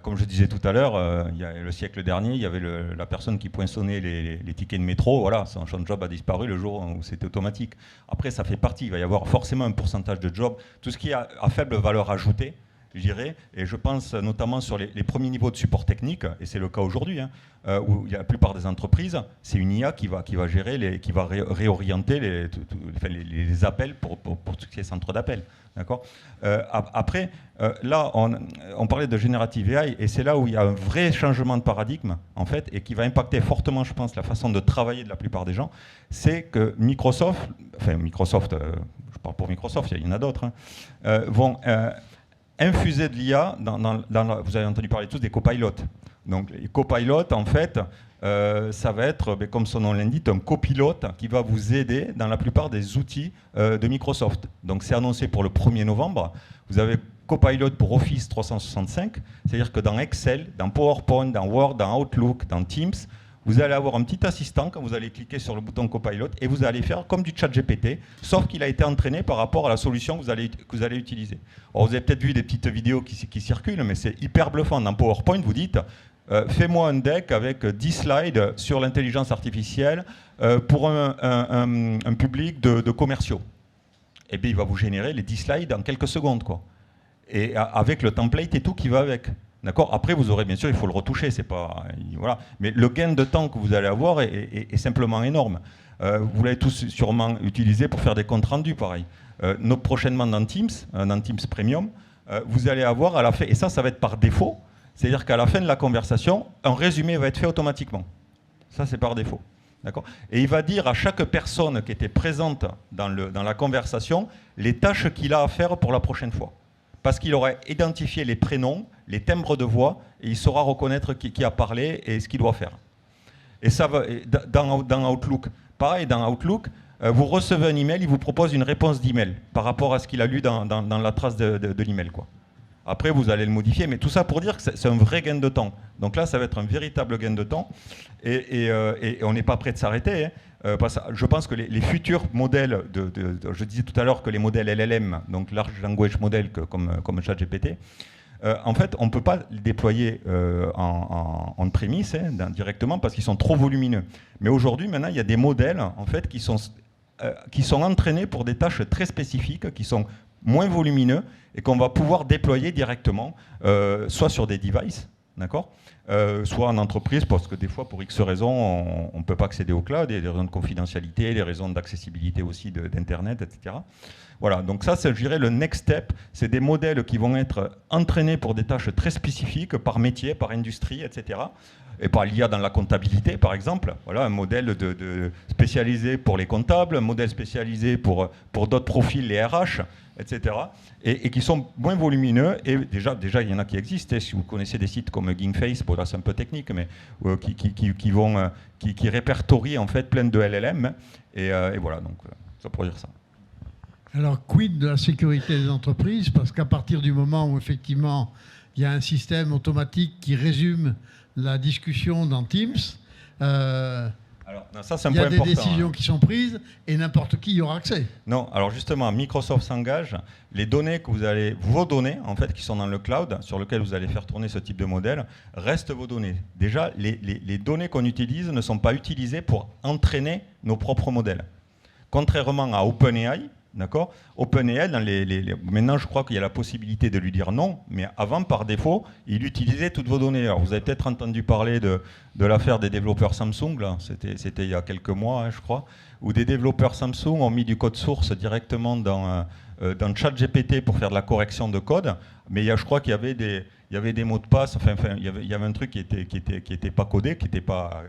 Comme je disais tout à l'heure, il y a le siècle dernier, il y avait la personne qui poinçonnait les tickets de métro. Voilà, son job a disparu le jour où c'était automatique. Après, ça fait partie. Il va y avoir forcément un pourcentage de jobs. Tout ce qui est à faible valeur ajoutée, je dirais, et je pense notamment sur les premiers niveaux de support technique, et c'est le cas aujourd'hui, où la plupart des entreprises, c'est une IA qui va gérer, qui va réorienter les appels pour tout ce qui est centre d'appel. D'accord. Après, là, on parlait de Generative AI, et c'est là où il y a un vrai changement de paradigme, en fait, et qui va impacter fortement, je pense, la façon de travailler de la plupart des gens. C'est que Microsoft, je parle pour Microsoft, il y en a d'autres, vont infuser de l'IA vous avez entendu parler tous des copilotes. Donc les copilotes, en fait, ça va être, comme son nom l'indique, un copilote qui va vous aider dans la plupart des outils de Microsoft. Donc c'est annoncé pour le 1er novembre. Vous avez Copilot pour Office 365, c'est-à-dire que dans Excel, dans PowerPoint, dans Word, dans Outlook, dans Teams, vous allez avoir un petit assistant quand vous allez cliquer sur le bouton Copilot, et vous allez faire comme du chat GPT, sauf qu'il a été entraîné par rapport à la solution que vous allez utiliser. Alors, vous avez peut-être vu des petites vidéos qui circulent, mais c'est hyper bluffant. Dans PowerPoint, vous dites fais-moi un deck avec 10 slides sur l'intelligence artificielle pour un public de commerciaux. Et bien, il va vous générer les 10 slides en quelques secondes, quoi. Et avec le template et tout qui va avec. D'accord. Après, vous aurez, bien sûr, il faut le retoucher, c'est pas, voilà. Mais le gain de temps que vous allez avoir est simplement énorme. Vous l'avez tous sûrement utilisé pour faire des comptes rendus, pareil. Prochainement dans Teams Premium, vous allez avoir à la fin, et ça va être par défaut, c'est-à-dire qu'à la fin de la conversation, un résumé va être fait automatiquement. Ça, c'est par défaut. D'accord. Et il va dire à chaque personne qui était présente dans la conversation les tâches qu'il a à faire pour la prochaine fois. Parce qu'il aurait identifié les prénoms, les timbres de voix, et il saura reconnaître qui a parlé et ce qu'il doit faire. Et ça va dans Outlook. Pareil, dans Outlook, vous recevez un email, il vous propose une réponse d'email par rapport à ce qu'il a lu dans la trace de l'email, quoi. Après, vous allez le modifier, mais tout ça pour dire que c'est un vrai gain de temps. Donc là, ça va être un véritable gain de temps, et on n'est pas prêt de s'arrêter. Parce que je pense que les futurs modèles, je disais tout à l'heure que les modèles LLM, donc Large Language Model, comme ChatGPT, en fait, on ne peut pas les déployer en prémisse directement parce qu'ils sont trop volumineux. Mais aujourd'hui, maintenant, il y a des modèles en fait, qui sont entraînés pour des tâches très spécifiques, qui sont moins volumineux et qu'on va pouvoir déployer directement, soit sur des devices, d'accord, soit en entreprise, parce que des fois, pour X raisons, on ne peut pas accéder au cloud, il y a des raisons de confidentialité, des raisons d'accessibilité aussi d'Internet, etc. Voilà, donc ça, c'est, je dirais, le next step. C'est des modèles qui vont être entraînés pour des tâches très spécifiques, par métier, par industrie, etc. Et par l'IA dans la comptabilité, par exemple. Voilà, un modèle spécialisé pour les comptables, un modèle spécialisé pour d'autres profils, les RH, etc. Et qui sont moins volumineux. Et déjà, il y en a qui existent. Si vous connaissez des sites comme GameFace, bon, là c'est un peu technique, mais qui répertorient en fait plein de LLM. Et voilà, donc ça pour dire ça. Alors, quid de la sécurité des entreprises? Parce qu'à partir du moment où, effectivement, il y a un système automatique qui résume la discussion dans Teams, alors, non, ça, c'est un il y a point des important, décisions qui sont prises et n'importe qui y aura accès. Non, alors justement, Microsoft s'engage, les données que vos données, en fait, qui sont dans le cloud, sur lequel vous allez faire tourner ce type de modèle, restent vos données. Déjà, les données qu'on utilise ne sont pas utilisées pour entraîner nos propres modèles. Contrairement à OpenAI, d'accord. OpenAI, maintenant je crois qu'il y a la possibilité de lui dire non, mais avant, par défaut, il utilisait toutes vos données. Alors vous avez peut-être entendu parler de l'affaire des développeurs Samsung, là. C'était il y a quelques mois, je crois, où des développeurs Samsung ont mis du code source directement dans ChatGPT pour faire de la correction de code, mais je crois qu'il y avait des mots de passe, enfin il y avait un truc qui était pas codé, qui n'était pas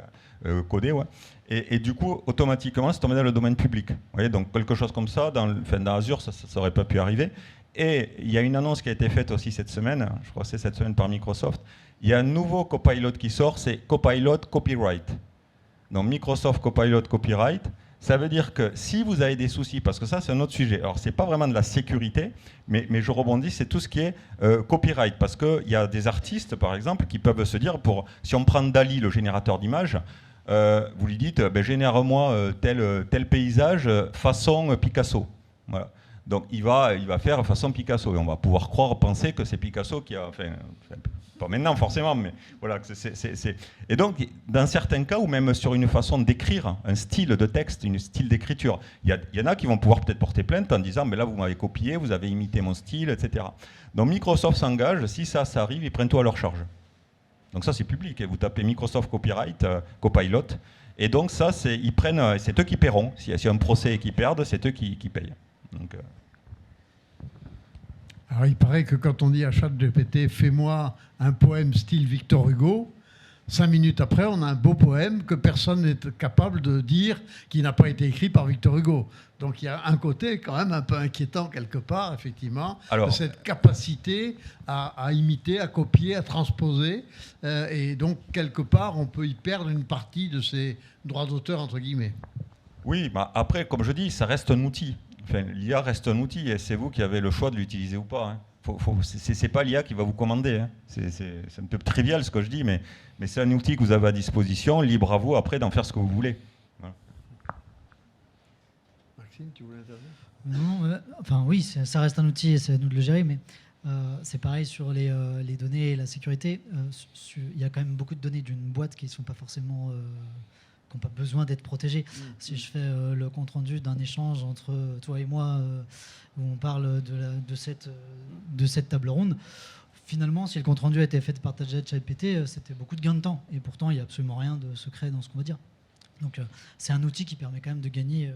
codé, ouais. Et du coup, automatiquement, c'est tombé dans le domaine public. Vous voyez, donc quelque chose comme ça, dans Azure, ça n'aurait pas pu arriver. Et il y a une annonce qui a été faite aussi cette semaine, je crois que c'est cette semaine par Microsoft. Il y a un nouveau Copilot qui sort, c'est Copilot Copyright. Donc Microsoft Copilot Copyright, ça veut dire que si vous avez des soucis, parce que ça c'est un autre sujet, alors c'est pas vraiment de la sécurité, mais je rebondis, c'est tout ce qui est copyright, parce qu'il y a des artistes par exemple qui peuvent se dire, si on prend DALL-E, le générateur d'images, vous lui dites, génère-moi tel paysage façon Picasso. Voilà. Donc il va faire façon Picasso, et on va pouvoir penser que c'est Picasso qui a... Enfin, pas maintenant forcément, mais voilà. Et donc, dans certains cas, ou même sur une façon d'écrire, un style de texte, un style d'écriture, il y en a qui vont pouvoir peut-être porter plainte en disant, mais là vous m'avez copié, vous avez imité mon style, etc. Donc Microsoft s'engage, si ça arrive, ils prennent tout à leur charge. Donc ça c'est public, vous tapez Microsoft Copyright, Copilot, et donc ça c'est eux qui paieront. S'il y a un procès et qu'ils perdent, c'est eux qui payent. Donc, Alors il paraît que quand on dit à ChatGPT « fais-moi un poème style Victor Hugo », 5 minutes après, on a un beau poème que personne n'est capable de dire qui n'a pas été écrit par Victor Hugo. Donc il y a un côté quand même un peu inquiétant quelque part, effectivement, de cette capacité à imiter, à copier, à transposer. Et donc, quelque part, on peut y perdre une partie de ses droits d'auteur, entre guillemets. Oui, bah après, comme je dis, ça reste un outil. Enfin, l'IA reste un outil et c'est vous qui avez le choix de l'utiliser ou pas. Hein. C'est pas l'IA qui va vous commander. Hein. C'est un peu trivial ce que je dis, mais c'est un outil que vous avez à disposition, libre à vous après d'en faire ce que vous voulez. Voilà. Maxime, tu voulais intervenir ? Non, enfin oui, ça reste un outil et c'est à nous de le gérer, mais c'est pareil sur les données et la sécurité. Il y a quand même beaucoup de données d'une boîte qui ne sont pas forcément... qui n'ont pas besoin d'être protégées. Si je fais le compte-rendu d'un échange entre toi et moi, où on parle de cette table ronde, finalement, si le compte-rendu a été fait par ChatGPT, c'était beaucoup de gain de temps. Et pourtant, il n'y a absolument rien de secret dans ce qu'on va dire. Donc, c'est un outil qui permet quand même de gagner,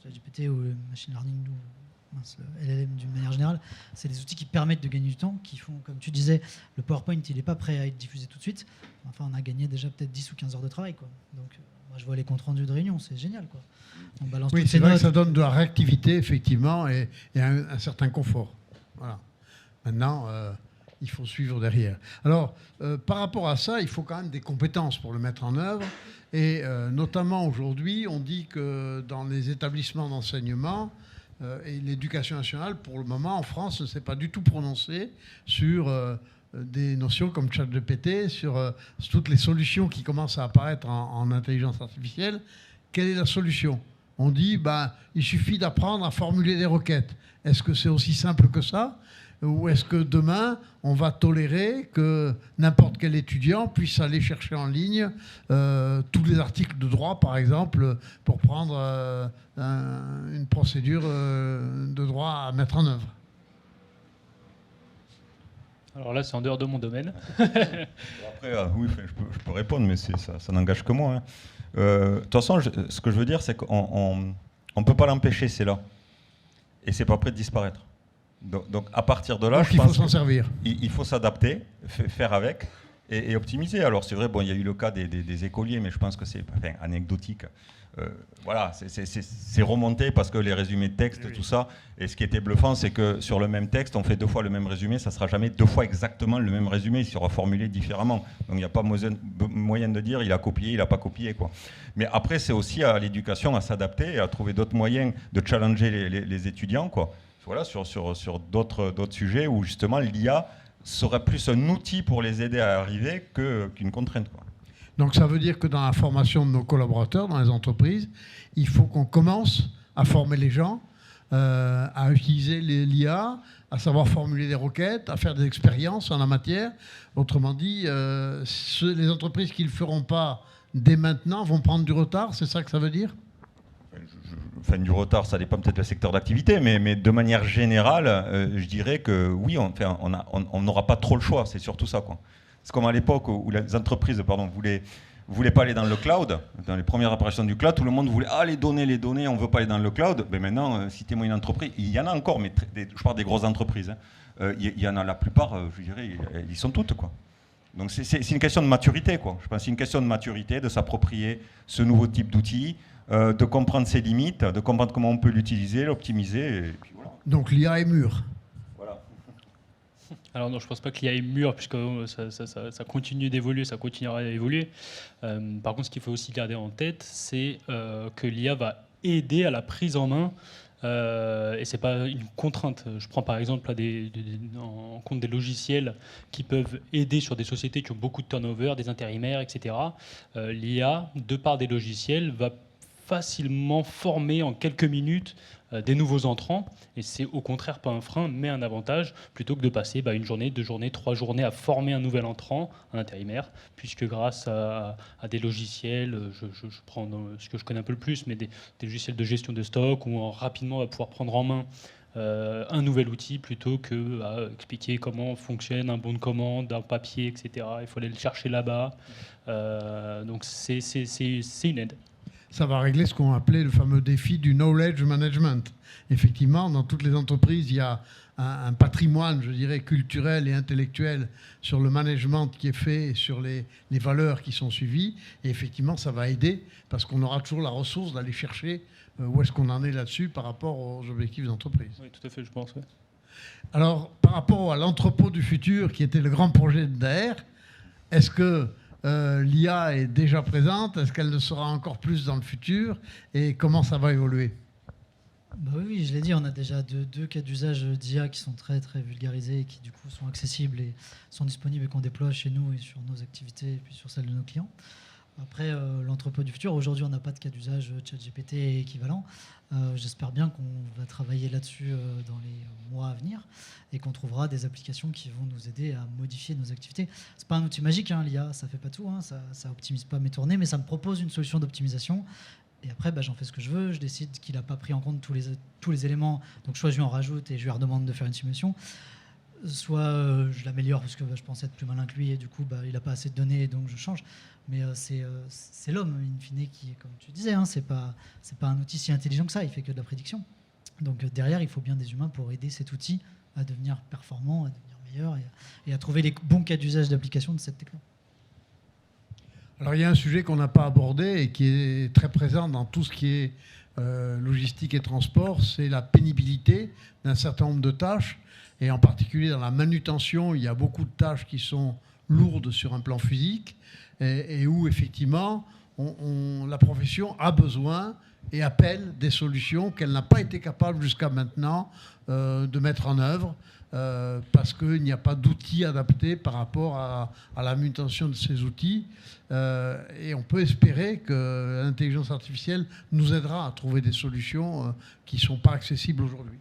ChatGPT ou le machine learning, ou le LLM d'une manière générale, c'est des outils qui permettent de gagner du temps, qui font, comme tu disais, le PowerPoint, il n'est pas prêt à être diffusé tout de suite. Enfin, on a gagné déjà peut-être 10 ou 15 heures de travail, quoi. Donc, moi, je vois les comptes rendus de réunion, c'est génial, quoi. On balance oui, c'est vrai que ça donne de la réactivité, effectivement, et un certain confort. Voilà. Maintenant, il faut suivre derrière. Alors, par rapport à ça, il faut quand même des compétences pour le mettre en œuvre. Et notamment aujourd'hui, on dit que dans les établissements d'enseignement, Et l'éducation nationale, pour le moment, en France, ne s'est pas du tout prononcée sur des notions comme ChatGPT, sur toutes les solutions qui commencent à apparaître en intelligence artificielle. Quelle est la solution ? On dit, il suffit d'apprendre à formuler des requêtes. Est-ce que c'est aussi simple que ça ? Ou est-ce que demain, on va tolérer que n'importe quel étudiant puisse aller chercher en ligne tous les articles de droit, par exemple, pour prendre une procédure de droit à mettre en œuvre ? Alors là, c'est en dehors de mon domaine. Après, oui, je peux répondre, mais ça n'engage que moi. De toute façon, ce que je veux dire, c'est qu'on ne peut pas l'empêcher, c'est là. Et c'est pas prêt de disparaître. Donc à partir de là, je pense s'en servir. Il faut s'adapter, faire avec et optimiser. Alors c'est vrai, il y a eu le cas des écoliers, mais je pense que c'est anecdotique. Voilà, c'est remonté parce que les résumés de texte, oui. Tout ça. Et ce qui était bluffant, c'est que sur le même texte, on fait 2 fois le même résumé, ça ne sera jamais 2 fois exactement le même résumé, il sera formulé différemment. Donc il n'y a pas moyen de dire il a copié, il n'a pas copié, quoi. Mais après, c'est aussi à l'éducation à s'adapter et à trouver d'autres moyens de challenger les étudiants, quoi. Voilà, sur d'autres sujets où justement l'IA serait plus un outil pour les aider à arriver qu'une contrainte, quoi. Donc ça veut dire que dans la formation de nos collaborateurs, dans les entreprises, il faut qu'on commence à former les gens, à utiliser l'IA, à savoir formuler des requêtes, à faire des expériences en la matière. Autrement dit, les entreprises qui ne le feront pas dès maintenant vont prendre du retard, c'est ça que ça veut dire ? Du retard, ça dépend peut-être du secteur d'activité, mais de manière générale, je dirais que oui, on n'aura pas trop le choix, c'est surtout ça, quoi. C'est comme à l'époque où les entreprises voulaient pas aller dans le cloud, dans les premières apparitions du cloud, tout le monde voulait les données, on ne veut pas aller dans le cloud. Mais maintenant, si tu es une entreprise, il y en a encore, mais je parle des grosses entreprises, il y en a la plupart, je dirais, ils sont toutes, quoi. Donc c'est une question de maturité, quoi. Je pense que c'est une question de maturité, de s'approprier ce nouveau type d'outil, de comprendre ses limites, de comprendre comment on peut l'utiliser, l'optimiser. Et puis voilà. Donc l'IA est mûre. Voilà. Alors non, je ne pense pas qu'il y ait mûr, puisque ça continue d'évoluer, ça continuera d'évoluer. Par contre, ce qu'il faut aussi garder en tête, c'est que l'IA va aider à la prise en main, et ce n'est pas une contrainte. Je prends par exemple en compte des logiciels qui peuvent aider sur des sociétés qui ont beaucoup de turnover, des intérimaires, etc. L'IA, de par des logiciels, va facilement former en quelques minutes des nouveaux entrants, et c'est au contraire pas un frein mais un avantage, plutôt que de passer 1 journée, 2 journées, 3 journées à former un nouvel entrant, un intérimaire, puisque grâce à des logiciels, je prends ce que je connais un peu le plus, mais des logiciels de gestion de stock, où rapidement on va pouvoir prendre en main un nouvel outil plutôt que à expliquer comment fonctionne un bon de commande, un papier, etc. Il faut aller le chercher là-bas. Donc c'est une aide. Ça va régler ce qu'on appelait le fameux défi du knowledge management. Effectivement, dans toutes les entreprises, il y a un patrimoine, je dirais, culturel et intellectuel sur le management qui est fait, sur les valeurs qui sont suivies. Et effectivement, ça va aider parce qu'on aura toujours la ressource d'aller chercher où est-ce qu'on en est là-dessus par rapport aux objectifs d'entreprise. Oui, tout à fait, je pense. Ouais. Alors, par rapport à l'entrepôt du futur, qui était le grand projet de Daher, est-ce que l'IA est déjà présente? Est-ce qu'elle le sera encore plus dans le futur? Et comment ça va évoluer? Oui, je l'ai dit, on a déjà deux cas d'usage d'IA qui sont très, très vulgarisés et qui du coup sont accessibles et sont disponibles et qu'on déploie chez nous et sur nos activités et puis sur celles de nos clients. Après, l'entrepôt du futur, aujourd'hui, on n'a pas de cas d'usage ChatGPT et équivalent. J'espère bien qu'on va travailler là-dessus dans les mois à venir et qu'on trouvera des applications qui vont nous aider à modifier nos activités. C'est pas un outil magique, hein, l'IA, ça fait pas tout, hein, ça optimise pas mes tournées, mais ça me propose une solution d'optimisation. Et après, j'en fais ce que je veux. Je décide qu'il n'a pas pris en compte tous les éléments. Donc, soit je lui en rajoute et je lui redemande de faire une simulation, soit je l'améliore parce que je pense être plus malin que lui et du coup, il n'a pas assez de données, donc je change. Mais c'est l'homme, in fine, qui, comme tu disais, hein, c'est pas un outil si intelligent que ça, il fait que de la prédiction. Donc derrière, il faut bien des humains pour aider cet outil à devenir performant, à devenir meilleur et à trouver les bons cas d'usage d'application de cette techno. Alors il y a un sujet qu'on n'a pas abordé et qui est très présent dans tout ce qui est logistique et transport, c'est la pénibilité d'un certain nombre de tâches. Et en particulier dans la manutention, il y a beaucoup de tâches qui sont lourdes sur un plan physique et où effectivement la profession a besoin et appelle des solutions qu'elle n'a pas été capable jusqu'à maintenant de mettre en œuvre parce qu'il n'y a pas d'outils adaptés par rapport à la mutation de ces outils. Et on peut espérer que l'intelligence artificielle nous aidera à trouver des solutions qui ne sont pas accessibles aujourd'hui.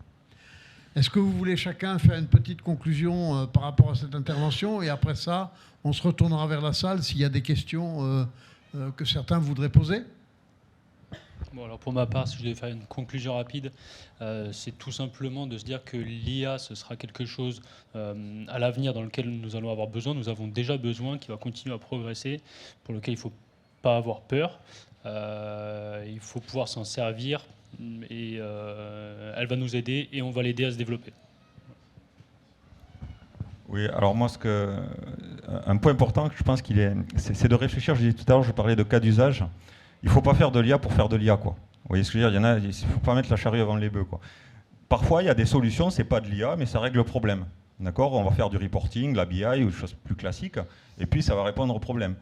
Est-ce que vous voulez chacun faire une petite conclusion par rapport à cette intervention? Et après ça, on se retournera vers la salle s'il y a des questions que certains voudraient poser. Bon, alors pour ma part, si je devais faire une conclusion rapide, c'est tout simplement de se dire que l'IA, ce sera quelque chose à l'avenir dans lequel nous allons avoir besoin. Nous avons déjà besoin, qui va continuer à progresser, pour lequel il ne faut pas avoir peur. Il faut pouvoir s'en servir et elle va nous aider et on va l'aider à se développer. Oui, alors moi, un point important, je pense c'est de réfléchir. Je disais tout à l'heure, je parlais de cas d'usage. Il ne faut pas faire de l'IA pour faire de l'IA, quoi. Vous voyez ce que je veux dire? Il ne faut pas mettre la charrue avant les bœufs, quoi. Parfois, il y a des solutions, ce n'est pas de l'IA, mais ça règle le problème. D'accord? On va faire du reporting, la BI ou des choses plus classiques, et puis ça va répondre au problème.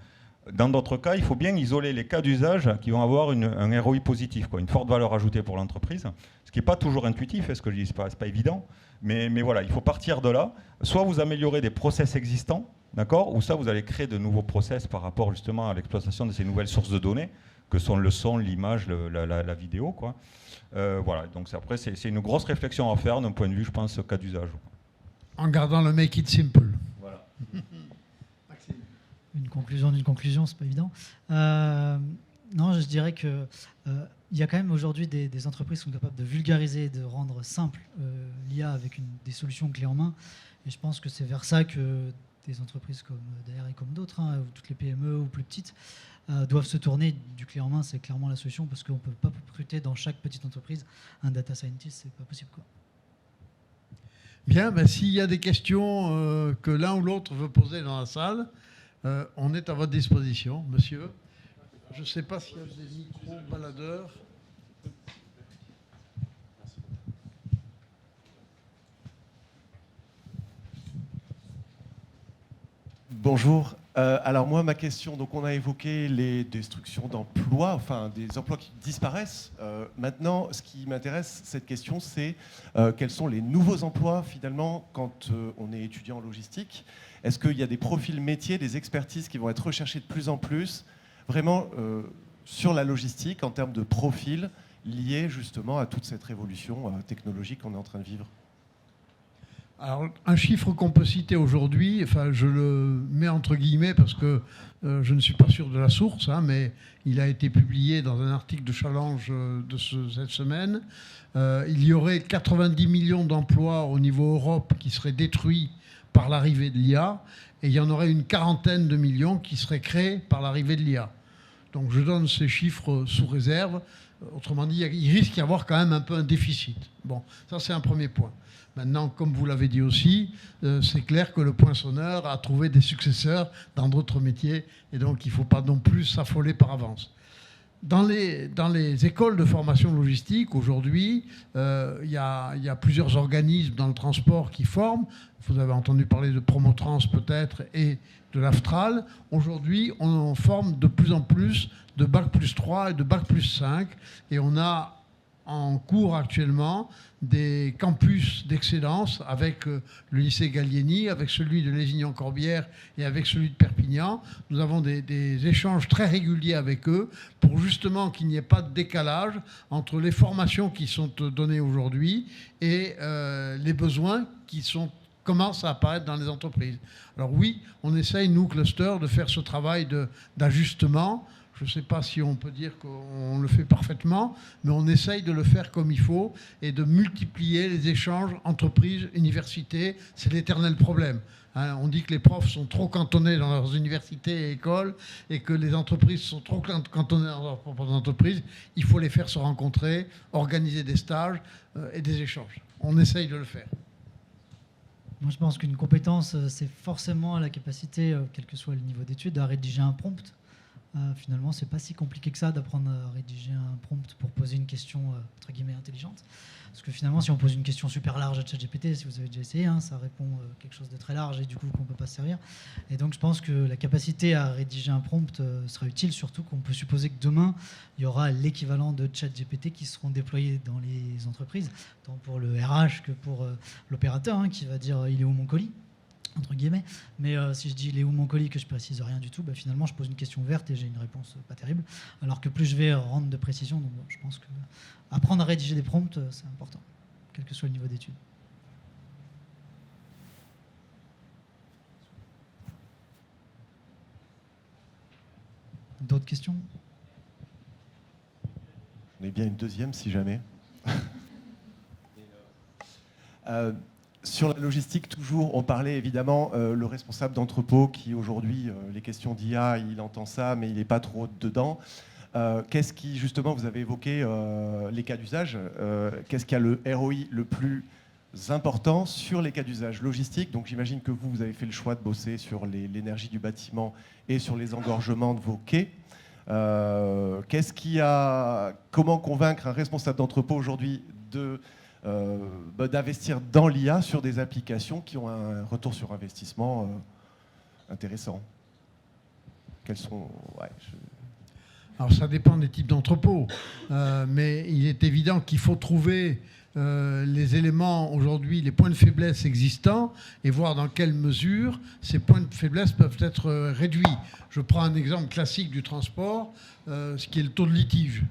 Dans d'autres cas, il faut bien isoler les cas d'usage qui vont avoir un ROI positif, quoi, une forte valeur ajoutée pour l'entreprise, ce qui n'est pas toujours intuitif, ce que je dis, ce n'est pas évident, mais voilà, il faut partir de là. Soit vous améliorez des process existants, d'accord, ou ça, vous allez créer de nouveaux process par rapport justement à l'exploitation de ces nouvelles sources de données, que sont le son, l'image, la vidéo, quoi. Voilà, donc après, c'est une grosse réflexion à faire d'un point de vue, je pense, cas d'usage. En gardant le make it simple. Voilà. Une conclusion d'une conclusion, c'est pas évident. Non, je dirais que il y a quand même aujourd'hui des entreprises qui sont capables de vulgariser, de rendre simple l'IA avec des solutions clés en main. Et je pense que c'est vers ça que des entreprises comme d'ailleurs et comme d'autres, hein, ou toutes les PME ou plus petites, doivent se tourner. Du clé en main, c'est clairement la solution parce qu'on ne peut pas recruter dans chaque petite entreprise un data scientist, c'est pas possible, quoi. Bien, ben, s'il y a des questions que l'un ou l'autre veut poser dans la salle, on est à votre disposition, monsieur. Je ne sais pas s'il y a des micros baladeurs. Bonjour. Alors moi, ma question, donc on a évoqué les destructions d'emplois, enfin des emplois qui disparaissent. Maintenant, ce qui m'intéresse, cette question, c'est quels sont les nouveaux emplois finalement quand on est étudiant en logistique? Est-ce qu'il y a des profils métiers, des expertises qui vont être recherchées de plus en plus, vraiment sur la logistique en termes de profils liés justement à toute cette révolution technologique qu'on est en train de vivre? Alors, un chiffre qu'on peut citer aujourd'hui, enfin, je le mets entre guillemets parce que je ne suis pas sûr de la source, hein, mais il a été publié dans un article de Challenge de cette semaine. Il y aurait 90 millions d'emplois au niveau Europe qui seraient détruits par l'arrivée de l'IA, et il y en aurait une quarantaine de millions qui seraient créés par l'arrivée de l'IA. Donc je donne ces chiffres sous réserve. Autrement dit, il risque d'y avoir quand même un peu un déficit. Bon, ça c'est un premier point. Maintenant, comme vous l'avez dit aussi, c'est clair que le poinçonneur a trouvé des successeurs dans d'autres métiers, et donc il ne faut pas non plus s'affoler par avance. Dans les écoles de formation logistique, aujourd'hui, il y a plusieurs organismes dans le transport qui forment. Vous avez entendu parler de Promotrans peut-être et de l'Aftral. Aujourd'hui, on forme de plus en plus de Bac+3 et de Bac+5. Et on a en cours actuellement des campus d'excellence avec le lycée Gallieni, avec celui de Lézignan-Corbière et avec celui de Perpignan. Nous avons des échanges très réguliers avec eux pour justement qu'il n'y ait pas de décalage entre les formations qui sont données aujourd'hui et les besoins qui commencent à apparaître dans les entreprises. Alors oui, on essaye, nous, Cluster, de faire ce travail d'ajustement. Je ne sais pas si on peut dire qu'on le fait parfaitement, mais on essaye de le faire comme il faut et de multiplier les échanges entreprises, universités. C'est l'éternel problème. Hein, on dit que les profs sont trop cantonnés dans leurs universités et écoles et que les entreprises sont trop cantonnées dans leurs propres entreprises. Il faut les faire se rencontrer, organiser des stages et des échanges. On essaye de le faire. Moi, je pense qu'une compétence, c'est forcément la capacité, quel que soit le niveau d'études, à rédiger un prompt. Finalement, c'est pas si compliqué que ça d'apprendre à rédiger un prompt pour poser une question entre guillemets intelligente. Parce que finalement, si on pose une question super large à ChatGPT, si vous avez déjà essayé, ça répond quelque chose de très large et du coup qu'on ne peut pas se servir. Et donc je pense que la capacité à rédiger un prompt sera utile, surtout qu'on peut supposer que demain, il y aura l'équivalent de ChatGPT qui seront déployés dans les entreprises, tant pour le RH que pour l'opérateur, qui va dire « il est où mon colis ?» entre guillemets. Mais si je dis il est où mon colis, que je précise rien du tout, finalement je pose une question ouverte et j'ai une réponse pas terrible. Alors que plus je vais rendre de précision, donc je pense que apprendre à rédiger des prompts, c'est important, quel que soit le niveau d'études. D'autres questions ? On est bien une deuxième si jamais. Sur la logistique, toujours, on parlait évidemment le responsable d'entrepôt qui aujourd'hui, les questions d'IA, il entend ça, mais il n'est pas trop dedans. Qu'est-ce qui, justement, vous avez évoqué les cas d'usage, qu'est-ce qui a le ROI le plus important sur les cas d'usage logistiques? Donc j'imagine que vous avez fait le choix de bosser sur l'énergie du bâtiment et sur les engorgements de vos quais. Comment convaincre un responsable d'entrepôt aujourd'hui d'investir dans l'IA sur des applications qui ont un retour sur investissement intéressant? Quels sont... Alors ça dépend des types d'entrepôts, mais il est évident qu'il faut trouver les éléments aujourd'hui, les points de faiblesse existants et voir dans quelle mesure ces points de faiblesse peuvent être réduits. Je prends un exemple classique du transport, ce qui est le taux de litige.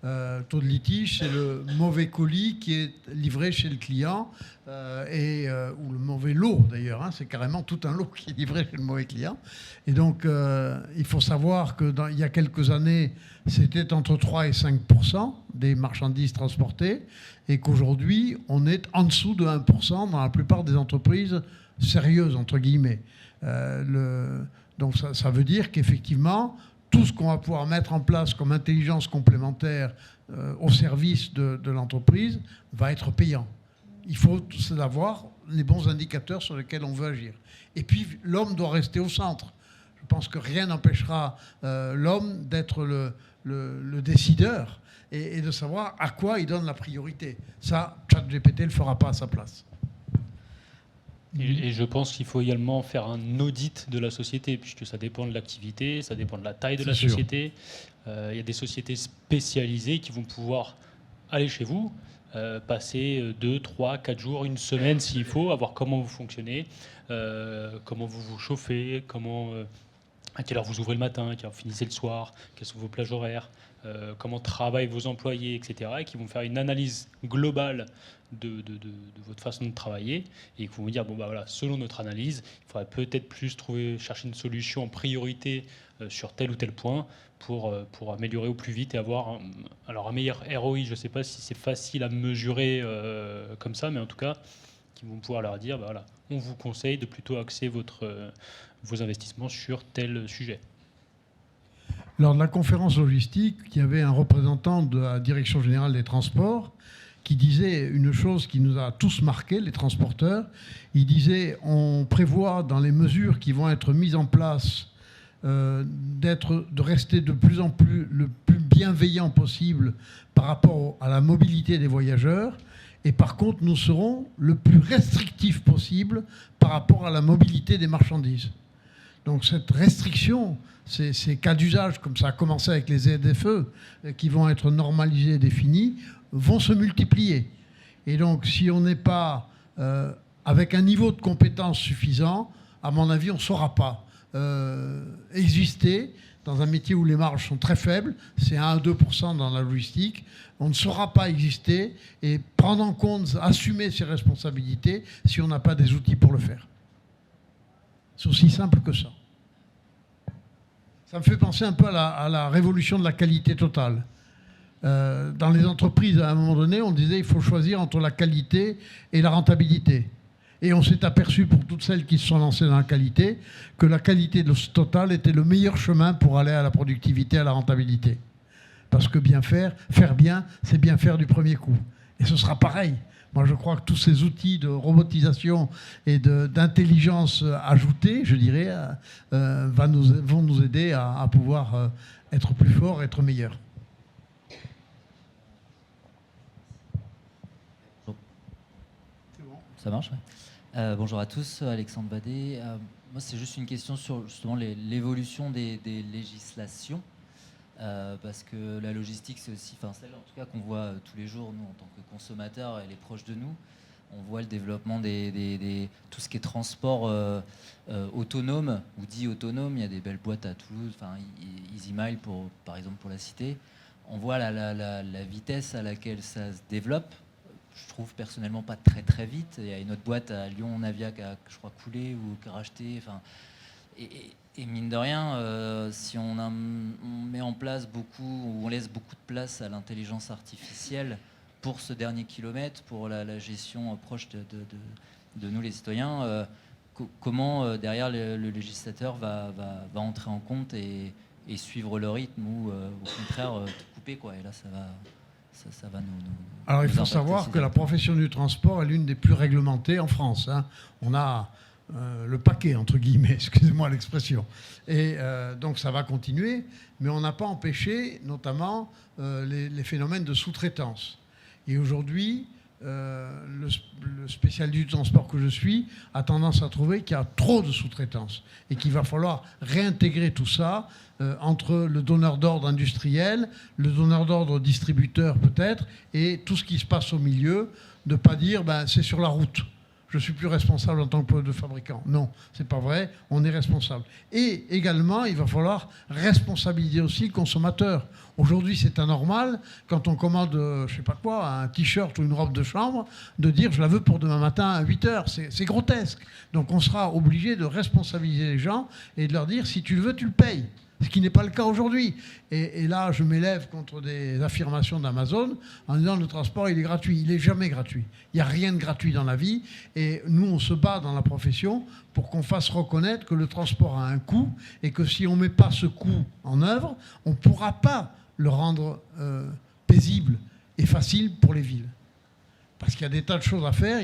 Le taux de litige, c'est le mauvais colis qui est livré chez le client, ou le mauvais lot d'ailleurs, c'est carrément tout un lot qui est livré chez le mauvais client. Et donc, il faut savoir qu'il y a quelques années, c'était entre 3 et 5% des marchandises transportées, et qu'aujourd'hui, on est en dessous de 1% dans la plupart des entreprises sérieuses, entre guillemets. Donc ça veut dire qu'effectivement, tout ce qu'on va pouvoir mettre en place comme intelligence complémentaire au service de l'entreprise va être payant. Il faut savoir les bons indicateurs sur lesquels on veut agir. Et puis, l'homme doit rester au centre. Je pense que rien n'empêchera l'homme d'être le décideur et de savoir à quoi il donne la priorité. Ça, ChatGPT ne le fera pas à sa place. Et je pense qu'il faut également faire un audit de la société, puisque ça dépend de l'activité, ça dépend de la taille de la société. Il y a des sociétés spécialisées qui vont pouvoir aller chez vous, passer 2, 3, 4 jours, une semaine s'il faut, à voir comment vous fonctionnez, comment vous vous chauffez, à quelle heure vous ouvrez le matin, à quelle heure vous finissez le soir, quelles sont vos plages horaires, comment travaillent vos employés, etc. Et qui vont faire une analyse globale de votre façon de travailler et qui vont vous dire, selon notre analyse, il faudrait peut-être plus chercher une solution en priorité sur tel ou tel point pour améliorer au plus vite et avoir un meilleur ROI. Je ne sais pas si c'est facile à mesurer comme ça, mais en tout cas, qui vont pouvoir leur dire, on vous conseille de plutôt axer vos investissements sur tel sujet. Lors de la conférence logistique, il y avait un représentant de la Direction générale des transports qui disait une chose qui nous a tous marqués, les transporteurs. Il disait, on prévoit dans les mesures qui vont être mises en place de rester de plus en plus le plus bienveillant possible par rapport à la mobilité des voyageurs. Et par contre, nous serons le plus restrictifs possible par rapport à la mobilité des marchandises. Donc cette restriction, ces cas d'usage, comme ça a commencé avec les ZFE, qui vont être normalisés et définis, vont se multiplier. Et donc, si on n'est pas avec un niveau de compétence suffisant, à mon avis, on ne saura pas exister dans un métier où les marges sont très faibles, c'est 1 à 2% dans la logistique, on ne saura pas exister et prendre en compte, assumer ses responsabilités si on n'a pas des outils pour le faire. C'est aussi simple que ça. Ça me fait penser un peu à la révolution de la qualité totale. Dans les entreprises, à un moment donné, on disait qu'il faut choisir entre la qualité et la rentabilité. Et on s'est aperçu, pour toutes celles qui se sont lancées dans la qualité, que la qualité totale était le meilleur chemin pour aller à la productivité, à la rentabilité. Parce que bien faire bien, c'est bien faire du premier coup. Et ce sera pareil. Moi, je crois que tous ces outils de robotisation et d'intelligence ajoutée, je dirais, vont nous aider à pouvoir être plus forts, être meilleurs. Ça marche, ouais. Bonjour à tous, Alexandre Badé. Moi, c'est juste une question sur justement l'évolution des législations. Parce que la logistique, c'est aussi, enfin celle en tout cas qu'on voit tous les jours, nous, en tant que consommateurs, elle est proche de nous. On voit le développement tout ce qui est transport autonome, ou dit autonome. Il y a des belles boîtes à Toulouse, enfin EasyMile, par exemple, pour la citer. On voit la vitesse à laquelle ça se développe. Je trouve personnellement pas très très vite. Il y a une autre boîte à Lyon, Navia, qui a, je crois, coulé ou qui a racheté. Enfin, et mine de rien, si on met en place beaucoup, ou on laisse beaucoup de place à l'intelligence artificielle pour ce dernier kilomètre, pour la gestion proche de nous les citoyens, comment derrière le législateur va entrer en compte et suivre le rythme, ou au contraire tout couper, quoi. Et là, ça va nous Alors, il faut savoir que la profession du transport est l'une des plus réglementées en France. Hein. On a le paquet, entre guillemets, excusez-moi l'expression. Et donc, ça va continuer, mais on n'a pas empêché, notamment, les phénomènes de sous-traitance. Et aujourd'hui, le spécialiste du transport que je suis a tendance à trouver qu'il y a trop de sous-traitance et qu'il va falloir réintégrer tout ça entre le donneur d'ordre industriel, le donneur d'ordre distributeur peut-être, et tout ce qui se passe au milieu, de ne pas dire c'est sur la route. Je suis plus responsable en tant que fabricant. Non, c'est pas vrai, on est responsable. Et également, il va falloir responsabiliser aussi le consommateur. Aujourd'hui, c'est anormal, quand on commande, je sais pas quoi, un t-shirt ou une robe de chambre, de dire je la veux pour demain matin à 8 heures. C'est grotesque. Donc on sera obligé de responsabiliser les gens et de leur dire si tu le veux, tu le payes. Ce qui n'est pas le cas aujourd'hui. Et là, je m'élève contre des affirmations d'Amazon en disant le transport, il est gratuit. Il n'est jamais gratuit. Il n'y a rien de gratuit dans la vie. Et nous, on se bat dans la profession pour qu'on fasse reconnaître que le transport a un coût et que si on ne met pas ce coût en œuvre, on ne pourra pas le rendre paisible et facile pour les villes. Parce qu'il y a des tas de choses à faire.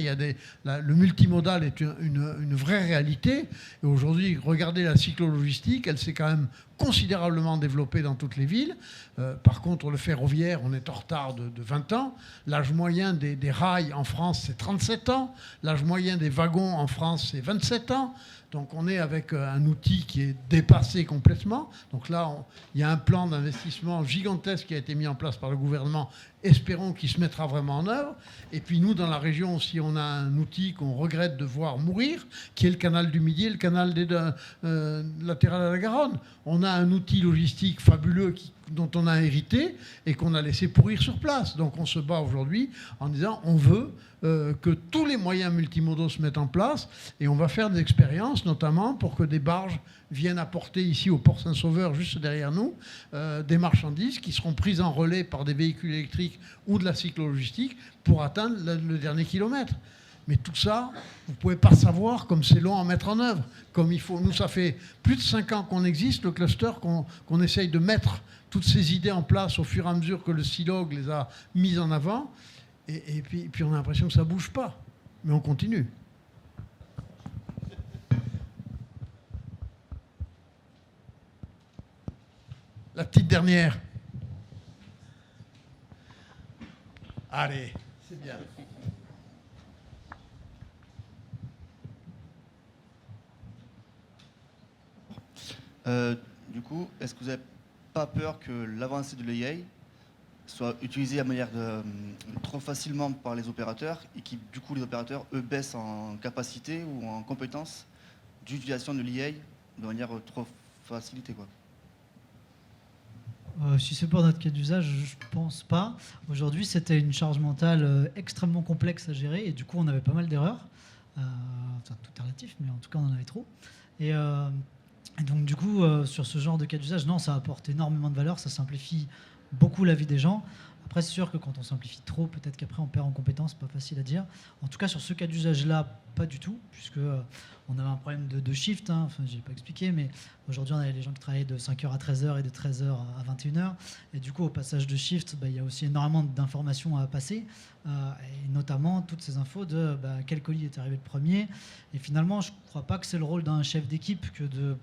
Le multimodal est une vraie réalité. Et aujourd'hui, regardez la cyclologistique, elle s'est quand même considérablement développée dans toutes les villes. Par contre, le ferroviaire, on est en retard de 20 ans. L'âge moyen des rails en France, c'est 37 ans. L'âge moyen des wagons en France, c'est 27 ans. Donc on est avec un outil qui est dépassé complètement. Donc là, il y a un plan d'investissement gigantesque qui a été mis en place par le gouvernement. Espérons qu'il se mettra vraiment en œuvre. Et puis nous, dans la région aussi, on a un outil qu'on regrette de voir mourir, qui est le canal du Midi et le canal latéral à la Garonne. On a un outil logistique fabuleux dont on a hérité et qu'on a laissé pourrir sur place. Donc on se bat aujourd'hui en disant on veut que tous les moyens multimodaux se mettent en place et on va faire des expériences, notamment pour que des barges viennent apporter ici au Port Saint-Sauveur, juste derrière nous, des marchandises qui seront prises en relais par des véhicules électriques ou de la cyclologistique pour atteindre le dernier kilomètre. Mais tout ça, vous ne pouvez pas savoir comme c'est long à mettre en œuvre, comme il faut. Nous, ça fait plus de 5 ans qu'on existe, le cluster, qu'on essaye de mettre toutes ces idées en place au fur et à mesure que le SILOG les a mises en avant. Et puis on a l'impression que ça ne bouge pas. Mais on continue. La petite dernière. Allez, c'est bien. Du coup, est-ce que vous n'avez pas peur que l'avancée de l'AI soit utilisée à manière trop facilement par les opérateurs et qui, du coup, les opérateurs, eux, baissent en capacité ou en compétence d'utilisation de l'IA de manière trop facilitée, quoi? Si c'est pour notre cas d'usage, je pense pas. Aujourd'hui, c'était une charge mentale extrêmement complexe à gérer et du coup, on avait pas mal d'erreurs. Enfin, tout est relatif, mais en tout cas, on en avait trop. Et donc, du coup, sur ce genre de cas d'usage, non, ça apporte énormément de valeur, ça simplifie beaucoup la vie des gens. Après, c'est sûr que quand on simplifie trop, peut-être qu'après on perd en compétences, pas facile à dire. En tout cas, sur ce cas d'usage-là, pas du tout, puisque on avait un problème de shift, hein. Enfin, j'ai pas expliqué, mais aujourd'hui, on avait les gens qui travaillaient de 5h à 13h et de 13h à 21h. Et du coup, au passage de shift, il y a aussi énormément d'informations à passer, et notamment toutes ces infos de quel colis est arrivé le premier. Et finalement, je ne crois pas que c'est le rôle d'un chef d'équipe que de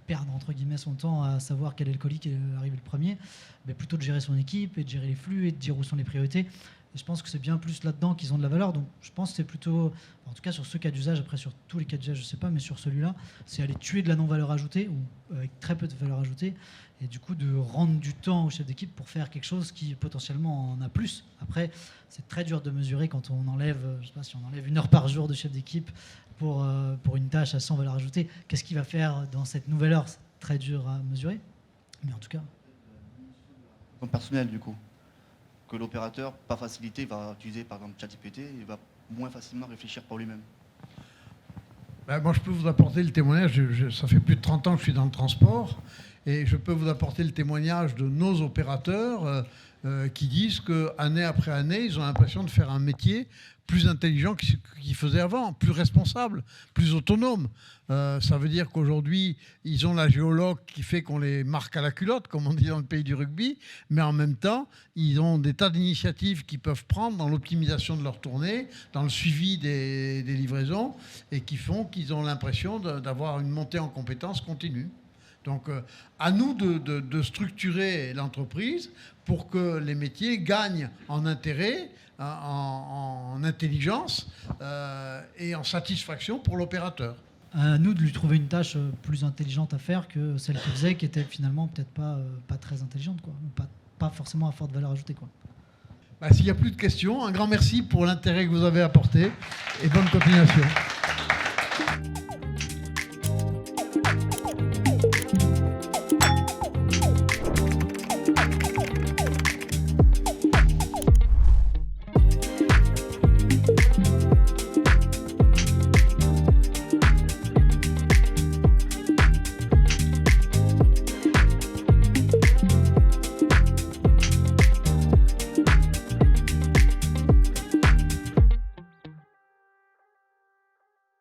perdre entre guillemets son temps à savoir quel est le colis qui est arrivé le premier, mais plutôt de gérer son équipe et de gérer les flux et de dire où sont les priorités. Et je pense que c'est bien plus là-dedans qu'ils ont de la valeur. Donc je pense que c'est plutôt, en tout cas sur ce cas d'usage, après sur tous les cas d'usage je ne sais pas, mais sur celui-là, c'est aller tuer de la non-valeur ajoutée ou avec très peu de valeur ajoutée, et du coup de rendre du temps au chef d'équipe pour faire quelque chose qui potentiellement en a plus. Après, c'est très dur de mesurer quand on enlève, je sais pas, si on enlève 1 heure par jour de chef d'équipe pour une tâche à 100 valeur ajoutée, qu'est-ce qu'il va faire dans cette nouvelle heure? C'est très dur à mesurer, mais en tout cas... Comme personnel, du coup, que l'opérateur, pas facilité, va utiliser par exemple ChatGPT et va moins facilement réfléchir par lui-même. Moi, je peux vous apporter le témoignage, ça fait plus de 30 ans que je suis dans le transport, et je peux vous apporter le témoignage de nos opérateurs qui disent qu'année après année, ils ont l'impression de faire un métier plus intelligent qu'ils faisaient avant, plus responsable, plus autonome. Ça veut dire qu'aujourd'hui, ils ont la géologue qui fait qu'on les marque à la culotte, comme on dit dans le pays du rugby, mais en même temps, ils ont des tas d'initiatives qu'ils peuvent prendre dans l'optimisation de leur tournée, dans le suivi des livraisons, et qui font qu'ils ont l'impression d'avoir une montée en compétences continue. Donc, à nous de structurer l'entreprise pour que les métiers gagnent en intérêt, en intelligence et en satisfaction pour l'opérateur. À nous de lui trouver une tâche plus intelligente à faire que celle qu'il faisait, qui était finalement peut-être pas très intelligente, quoi. Pas forcément à forte valeur ajoutée, quoi. S'il n'y a plus de questions, un grand merci pour l'intérêt que vous avez apporté et bonne continuation.